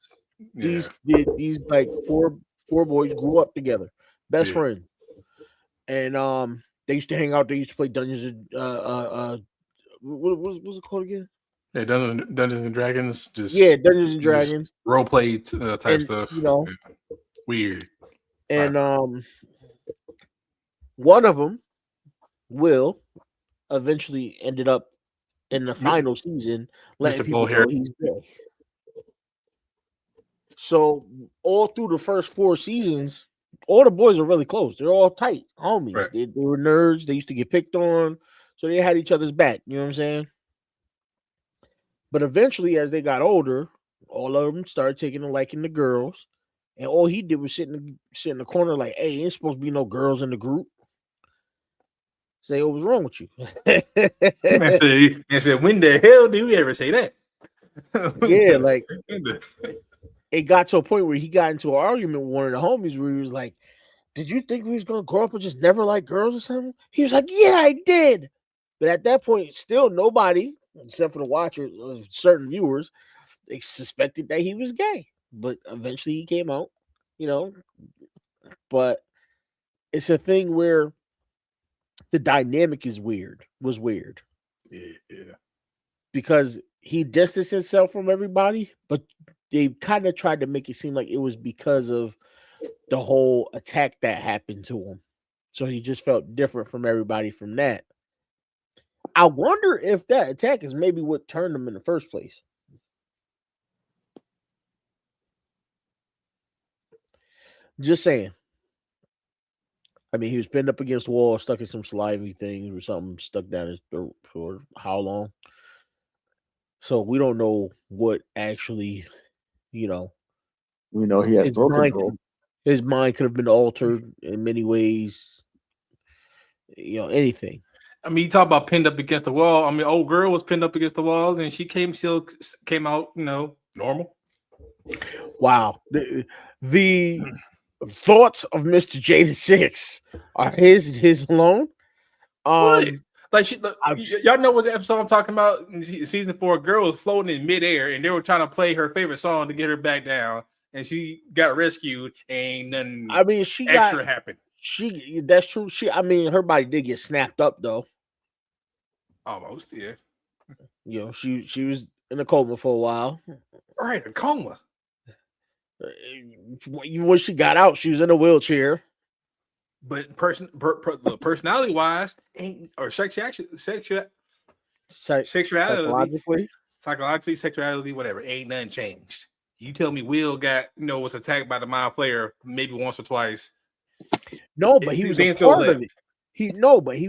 was. These like four boys grew up together, best friends, and they used to hang out. They used to play Dungeons and what's it called again? Yeah, Dungeons and Dragons, just Dungeons and just Dragons role play type and stuff. Yeah. Weird. And one of them, Will, eventually ended up in the final season letting Mr. people Bullhair. know he's gay. So all through the first 4 seasons, all the boys are really close. They're all tight homies. Right. They were nerds. They used to get picked on, so they had each other's back. You know what I'm saying? But eventually, as they got older, all of them started taking a liking to girls, and all he did was sit in the corner like, "Hey, ain't supposed to be no girls in the group." Say, what was wrong with you? I said, when the hell did we ever say that? Yeah, like it got to a point where he got into an argument with one of the homies where he was like, "Did you think we was gonna grow up and just never like girls or something?" He was like, "Yeah, I did." But at that point, still nobody, except for the watchers, certain viewers, they suspected that he was gay. But eventually he came out, you know. But it's a thing where the dynamic was weird. Yeah. Because he distanced himself from everybody, but they kind of tried to make it seem like it was because of the whole attack that happened to him. So he just felt different from everybody from that. I wonder if that attack is maybe what turned him in the first place. Just saying. I mean, he was pinned up against the wall, stuck in some salivary things or something stuck down his throat for how long. So we don't know what actually, We know he has throat control. His mind could have been altered in many ways. Anything. I mean, you talk about pinned up against the wall. I mean, old girl was pinned up against the wall, and she still came out, normal. Wow. The thoughts of Mr. J6 are his alone. What? Like y'all know what the episode I'm talking about? In season 4, a girl was floating in midair, and they were trying to play her favorite song to get her back down, and she got rescued. And nothing. I mean, happened. That's true. Her body did get snapped up though. Almost, yeah. She was in a coma for a while. All right, a coma. When she got out, she was in a wheelchair. But personality wise, sexuality, whatever, ain't nothing changed. You tell me Will was attacked by the mind flayer maybe once or twice. No, but he was a part of it. He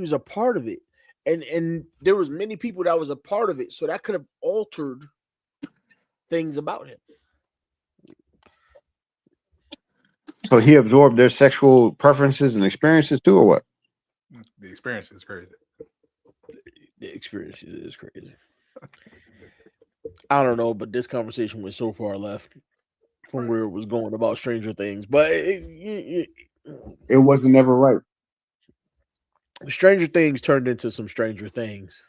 was a part of it. And there was many people that was a part of it, so that could have altered things about him. So he absorbed their sexual preferences and experiences too, or what? The experience is crazy. The experience is crazy. I don't know, but this conversation went so far left from where it was going about Stranger Things, but it wasn't never right. Stranger Things turned into some Stranger Things.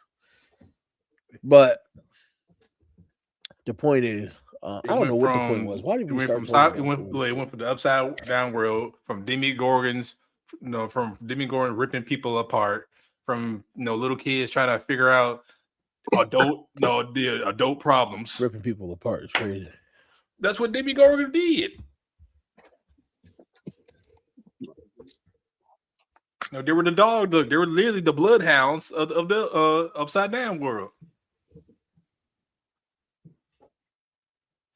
But the point is, I don't know what the point was. Why did we start? It went from the upside down world, from Demogorgons, from Demogorgon ripping people apart, from little kids trying to figure out the adult problems. Ripping people apart is crazy. That's what Demogorgon did. They were the dog. They were literally the bloodhounds of the upside down world.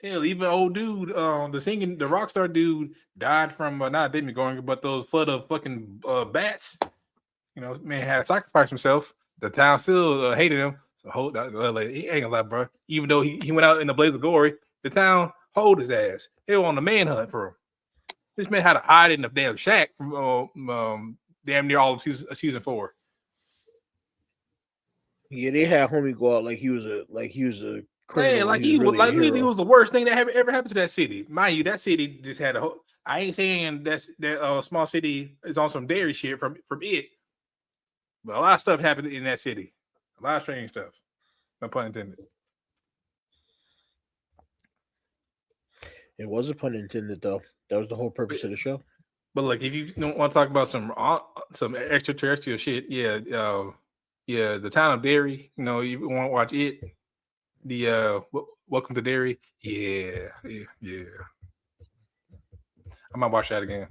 Hell, even old dude, the rock star dude died from not Demogorgon, but those flood of fucking bats. Man had to sacrifice himself. The town still hated him. So he ain't gonna lie, bro. Even though he went out in a blaze of glory, the town hold his ass. They were on the manhunt for him. This man had to hide in the damn shack from damn near all of season 4. Yeah, they had homie go out like he was a criminal. Man, he was the worst thing that ever happened to that city. Mind you, that city just had a whole. I ain't saying that small city is on some dairy shit from it, but a lot of stuff happened in that city. A lot of strange stuff. No pun intended. It wasn't pun intended though. That was the whole purpose of the show. But if you don't want to talk about some extraterrestrial shit, the town of Derry. You know, you want to watch it. The Welcome to Derry. Yeah. I might watch that again.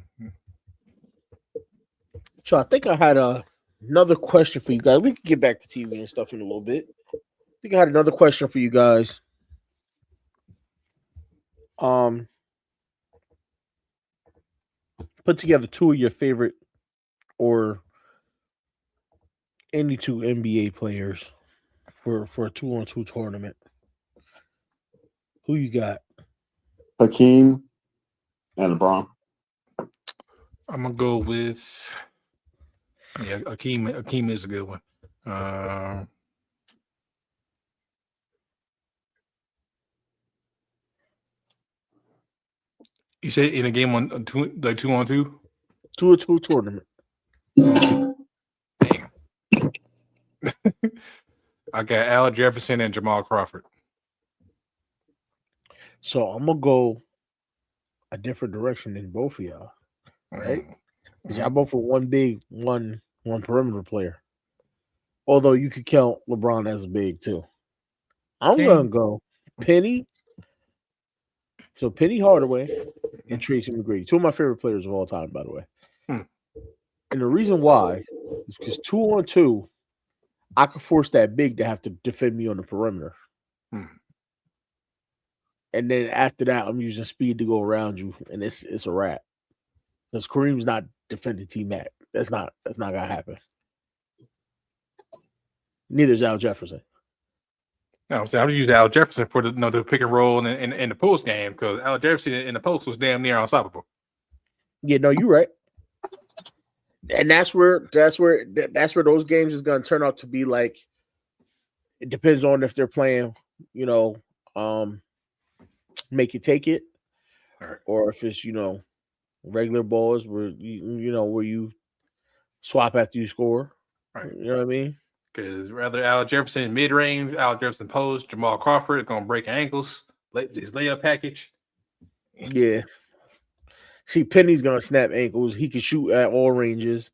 So I think I had another question for you guys. We can get back to TV and stuff in a little bit. I think I had another question for you guys. Put together two of your favorite or any two NBA players for a 2-on-2 tournament. Who you got? Hakeem and LeBron. I'm gonna go with Hakeem. Hakeem is a good one. You said in a game on 2-on-2? 2-on-2 tournament. Damn. I got Al Jefferson and Jamal Crawford. So I'm gonna go a different direction than both of y'all, right? Because y'all both are one big, one perimeter player. Although you could count LeBron as a big too. I'm gonna go Penny. So Penny Hardaway and Tracy McGrady, two of my favorite players of all time, by the way. And the reason why is because 2-on-2, I could force that big to have to defend me on the perimeter. And then after that, I'm using speed to go around you, and it's a wrap. Because Kareem's not defending T-Mac. That's not gonna happen. Neither is Al Jefferson. No, I'm saying I use Al Jefferson for the pick and roll in the post game because Al Jefferson in the post was damn near unstoppable. Yeah, no, you're right. And that's where those games is gonna turn out to be like. It depends on if they're playing, make it take it, right, or if it's regular balls where you swap after you score. Right. You know what I mean? Because rather Al Jefferson mid range, Al Jefferson post, Jamal Crawford gonna break ankles, his layup package. Yeah. See, Penny's gonna snap ankles. He can shoot at all ranges.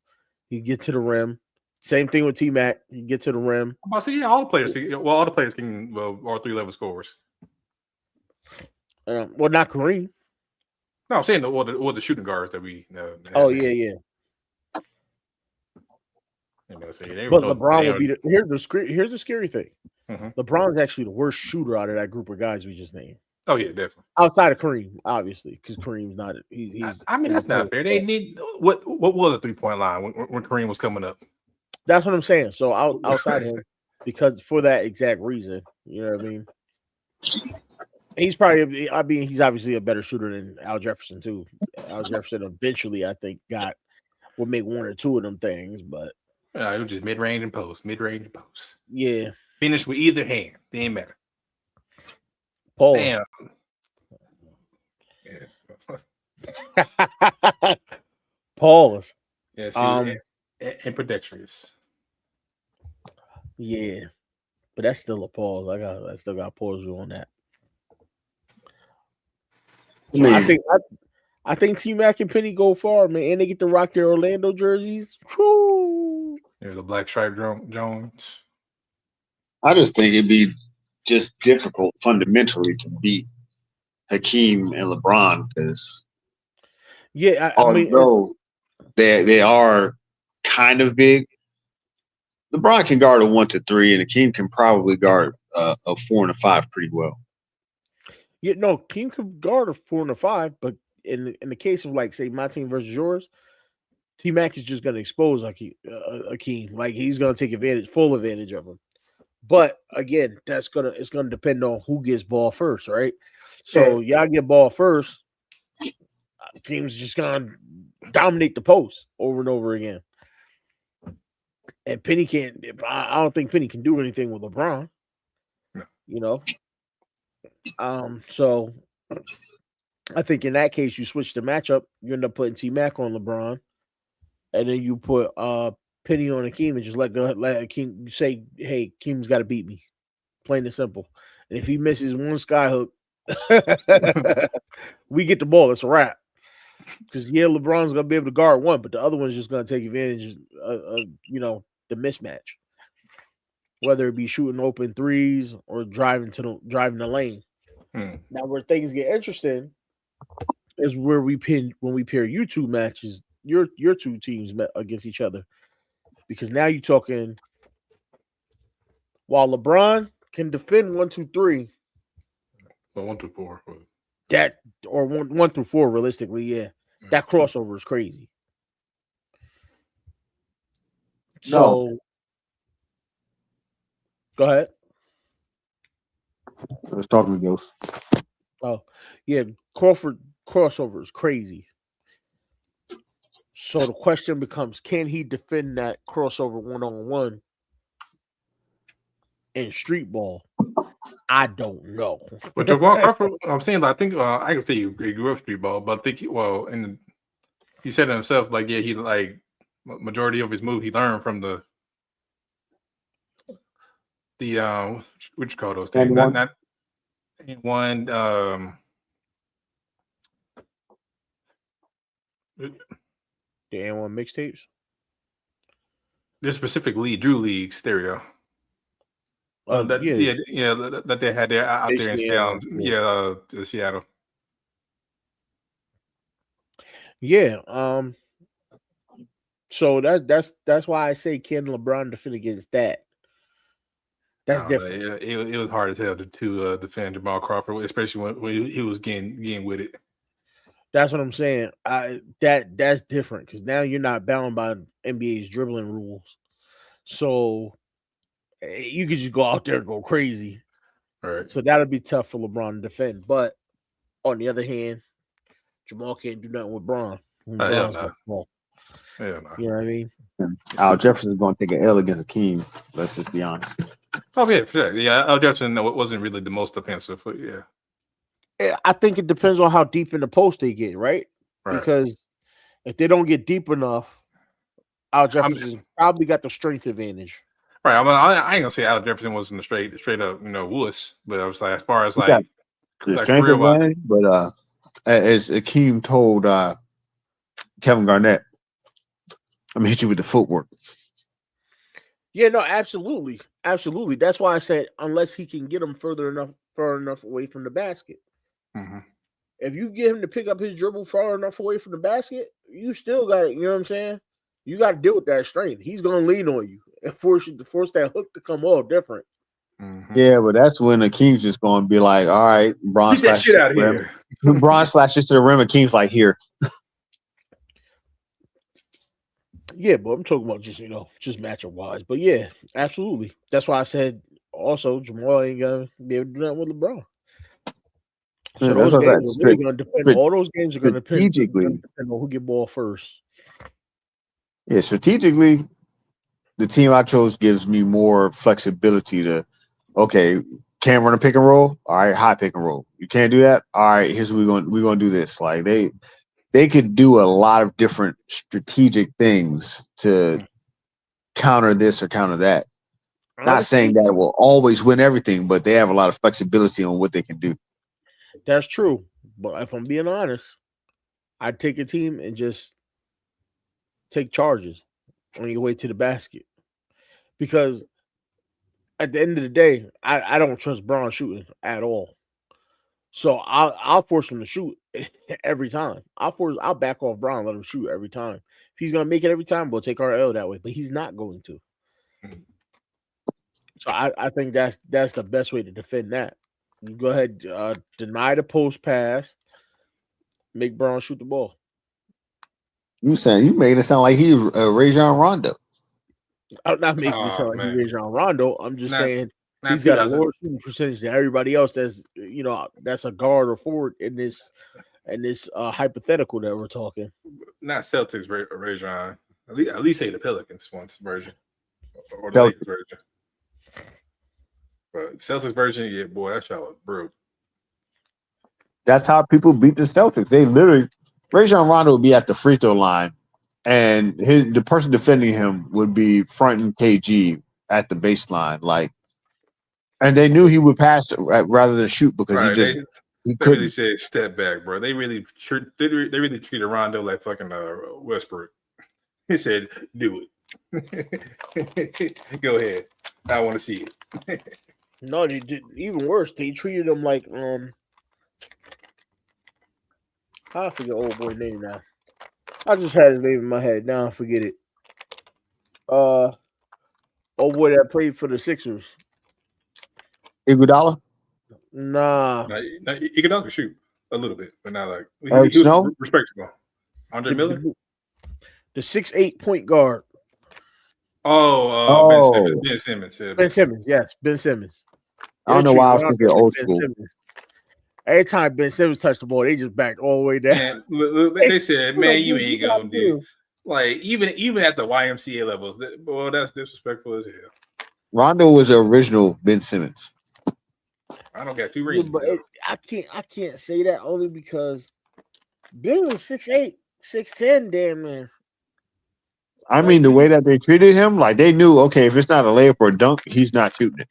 He get to the rim. Same thing with T-Mac. He get to the rim. I'm about to say, all the players can all 3-level scorers. Well, not Kareem. No, I'm saying the shooting guards that we Oh yeah. But LeBron will be here's the scary thing. LeBron's actually the worst shooter out of that group of guys we just named. Oh yeah, definitely. Outside of Kareem, obviously, because Kareem's not. He's. I mean, that's not fair. They need what was the 3-point line when Kareem was coming up? That's what I'm saying. So outside him, because for that exact reason, you know what I mean. He's probably. I mean, he's obviously a better shooter than Al Jefferson too. Al Jefferson eventually, I think, would make one or two of them things, but it was just mid range and post. Yeah, finish with either hand. They ain't matter. Pause. Damn. Yeah. Pause. Yes, and predexterous. Yeah, but that's still a pause. I still got pause on that. So I think T-Mac and Penny go far, man, and they get to rock their Orlando jerseys. Woo! Yeah, the black stripe Jones. I just think it'd be just difficult fundamentally to beat Hakeem and LeBron because although they are kind of big, LeBron can guard a 1-3, and Hakeem can probably guard a 4 and a 5 pretty well. Yeah, no, Hakeem could guard a 4 and a 5, but in the case of like say my team versus yours, T-Mac is just going to expose Hakeem. Like he's going to take full advantage of him. But again, it's gonna depend on who gets ball first, right? So y'all get ball first, Hakeem's just gonna dominate the post over and over again. And Penny can't. I don't think Penny can do anything with LeBron. No. So I think in that case, you switch the matchup. You end up putting T-Mac on LeBron, and then you put Penny on Hakeem and just let Hakeem. You say, "Hey, Hakeem's got to beat me," plain and simple. And if he misses one sky hook, we get the ball. It's a wrap. Because LeBron's gonna be able to guard one, but the other one's just gonna take advantage of the mismatch. whether it be shooting open threes or driving the lane. Now, where things get interesting is where when we pair you two matches, your two teams met against each other, because now you're talking while LeBron can defend 1, 2, 3. Well, 1 through 4. That or one through 4, realistically, yeah. That crossover is crazy. No. So go ahead. I was talking to Ghost. Oh, yeah, Crawford crossover is crazy. So the question becomes, can he defend that crossover 1-on-1 in street ball? I don't know. But Jamal Crawford, I'm saying, I think I can say he grew up street ball, but I think he said it himself, like, yeah, he like majority of his move he learned from the what you call those things? Not one The N1 mixtapes. this specific league, Drew League stereo. That they had there out there in Seattle. Seattle. Yeah. So that's why I say can LeBron defend against that. That's different. It was hard as hell to defend Jamal Crawford, especially when he was getting with it. That's what I'm saying. That's different because now you're not bound by NBA's dribbling rules, so you could just go out there and go crazy. Right. So that'll be tough for LeBron to defend. But on the other hand, Jamal can't do nothing with Bron. Hell no. You know what I mean? Al Jefferson is going to take an L against Akeem. Let's just be honest. Oh yeah, for sure. Yeah, Al Jefferson wasn't really the most offensive. I think it depends on how deep in the post they get, right? Because if they don't get deep enough, Al Jefferson probably got the strength advantage. Right. I ain't gonna say Al Jefferson wasn't a straight up, wuss, but I was like, as far as like the strength advantage, but as Akeem told Kevin Garnett, I'm gonna hit you with the footwork. Yeah, no, absolutely. That's why I said unless he can get him far enough away from the basket. Mm-hmm. If you get him to pick up his dribble far enough away from the basket, you still got it. You know what I'm saying? You got to deal with that strength. He's gonna lean on you and force that hook to come off different. Mm-hmm. Yeah, but that's when Akeem's just going to be like, "All right, Bron, get that shit out of here." Bron slashes to the rim. Akeem's like, "Here." Yeah, but I'm talking about just matchup wise. But yeah, absolutely. That's why I said also Jamal ain't gonna be able to do nothing with LeBron. So those games are really gonna depend. All those games are gonna depend on who get ball first. Yeah, strategically, the team I chose gives me more flexibility to, okay, can't run a pick and roll. All right, high pick and roll. You can't do that. All right, here's what we're gonna do this. Like they could do a lot of different strategic things to counter this or counter that. Not saying that it will always win everything, but they have a lot of flexibility on what they can do. That's true. But if I'm being honest, I'd take a team and just take charges on your way to the basket. Because at the end of the day, I don't trust Bron shooting at all. So I'll force him to shoot every time. I'll back off Bron, let him shoot every time. If he's gonna make it every time, we'll take our L that way. But he's not going to. So I think that's the best way to defend that. You go ahead, deny the post pass, make Bron shoot the ball. You made it sound like he's Rajon Rondo. I'm not making it sound like he's Rajon Rondo. I'm just saying he's got a lower shooting percentage than everybody else. That's that's a guard or forward in this hypothetical that we're talking. Not Celtics Rajon. At least say the Pelicans version or the Lakers version. But Celtics version, yeah, boy, that shot was brutal. That's how people beat the Celtics. They literally, Rajon Rondo would be at the free throw line, and the person defending him would be fronting KG at the baseline, and they knew he would pass rather than shoot because he couldn't. Really said step back, bro. They really treated Rondo like fucking Westbrook. He said, "Do it." Go ahead. I want to see it. No, they did even worse. They treated him like I forget old boy name now. I just had his name in my head. Now I forget it. Old boy that played for the Sixers. Iguodala, Nah, Now, he can dunk shoot a little bit, but not like Eric he was Snow? respectable. Andre Miller. the 6'8" point guard. Ben Simmons. Ben Simmons. Yeah, Ben Simmons, yes, Ben Simmons. I don't know why I was thinking old Ben school. Simmons. Every time Ben Simmons touched the ball, they just backed all the way down. Man, they said, "Man, you ain't got gonna do." Like even at the YMCA levels, well, that's disrespectful as hell. Rondo was the original Ben Simmons. I don't got 2 Yeah, rings. but I can't say that only because Ben was 6'8", 6'10", damn man. I mean, the way that they treated him, like they knew, okay, if it's not a layup or a dunk, he's not shooting it.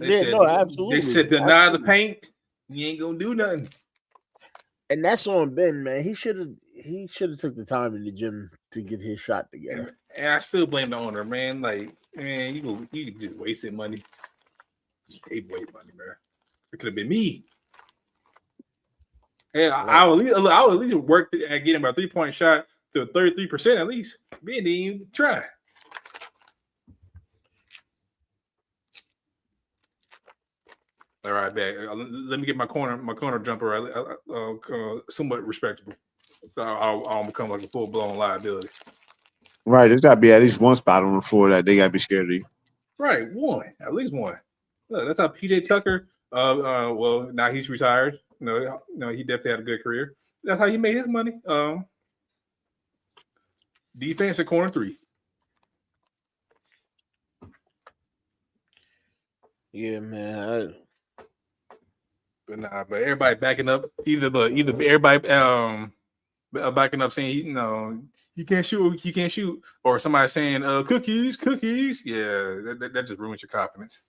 Absolutely. They said deny the paint. You ain't gonna do nothing. And that's on Ben, man. He should have took the time in the gym to get his shot together. And I still blame the owner, man. Like, man, you just wasted money. Gave away money, man. It could have been me. And I would at least work at getting my 3-point shot to 33% at least. Ben didn't even try. All right, back. Let me get my corner jumper somewhat respectable. So I'll become like a full blown liability. Right, there's got to be at least one spot on the floor that they got to be scared of you. Right, at least one. Look, that's how PJ Tucker. Well, now he's retired. No, he definitely had a good career. That's how he made his money. Defense at corner 3. Yeah, man. But everybody backing up. Either everybody backing up saying you can't shoot, or somebody saying cookies. Yeah, that just ruins your confidence.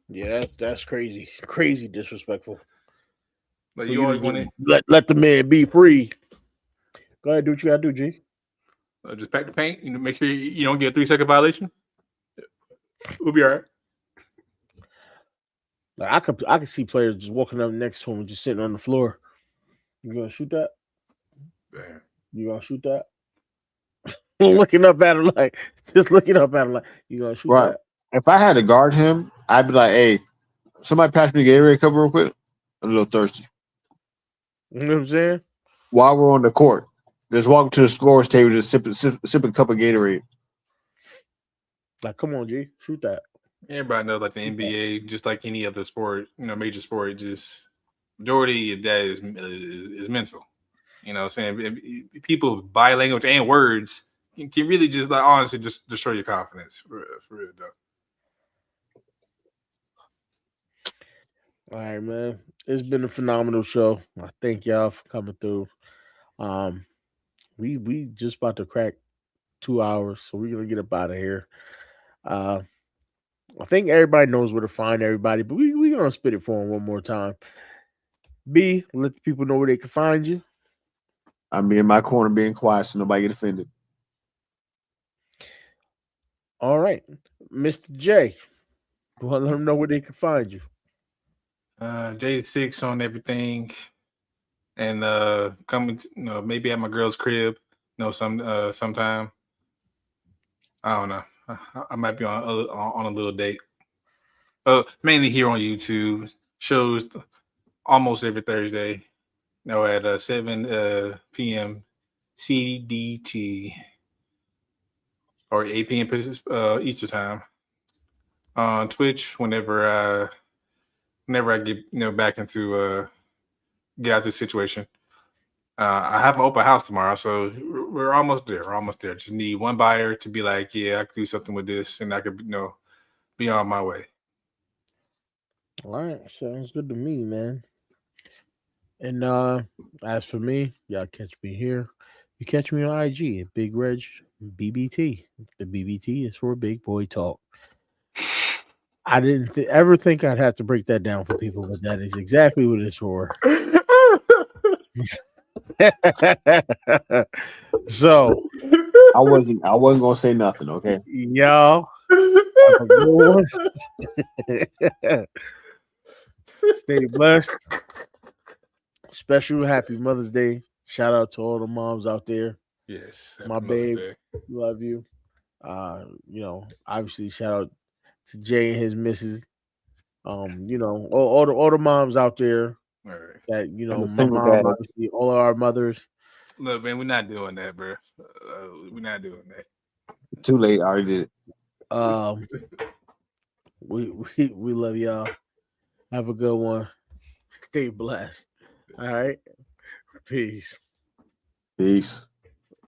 Yeah, that's crazy disrespectful. But you always want to let the man be free. Go ahead, do what you gotta do, G. Just pack the paint. Make sure you don't get a 3-second violation. We'll be all right. Like I could see players just walking up next to him and just sitting on the floor. You gonna shoot that? Damn. You gonna shoot that? looking up at him like you gonna shoot that? If I had to guard him, I'd be like, hey, somebody pass me the Gatorade cup real quick. I'm a little thirsty. You know what I'm saying? While we're on the court, just walk to the scores table, just sip a cup of Gatorade. Like, come on, G, shoot that. Everybody knows, like the NBA, just like any other sport, major sport, just majority of that is mental. You know what I'm saying? People by language and words can really just, like, honestly just destroy your confidence. For real, though. All right, man. It's been a phenomenal show. I thank y'all for coming through. We just about to crack 2 hours, so we're gonna get up out of here. I think everybody knows where to find everybody, but we gonna spit it for them one more time. B, let the people know where they can find you. I'm in my corner being quiet so nobody get offended. All right, Mr. J, let them know where they can find you. J6 on everything, and coming, maybe at my girl's crib, sometime. I don't know. I might be on a little date. Mainly here on YouTube. Shows almost every Thursday. At 7 p.m. CDT or 8 p.m. Easter time. On Twitch, whenever I get back into get out of this situation. I have an open house tomorrow, so we're almost there. Just need one buyer to be like, yeah, I could do something with this, and I could be on my way. All right, sounds good to me, man. And as for me, y'all catch me here. You catch me on IG at Big Reg BBT. The BBT is for Big Boy Talk. I didn't ever think I'd have to break that down for people, but that is exactly what it's for. So, I wasn't gonna say nothing. Okay. y'all have a good one. Stay blessed. Special happy Mother's Day. Shout out to all the moms out there. Yes, My happy Mother's babe, Day. love you. Obviously shout out to Jay and his missus. All the moms out there All right. that And the my single mom, dads. obviously, all of our mothers. Look, man, we're not doing that, bro. We're not doing that. Too late. I already did it. We love y'all. Have a good one. Stay blessed. All right. Peace. Peace.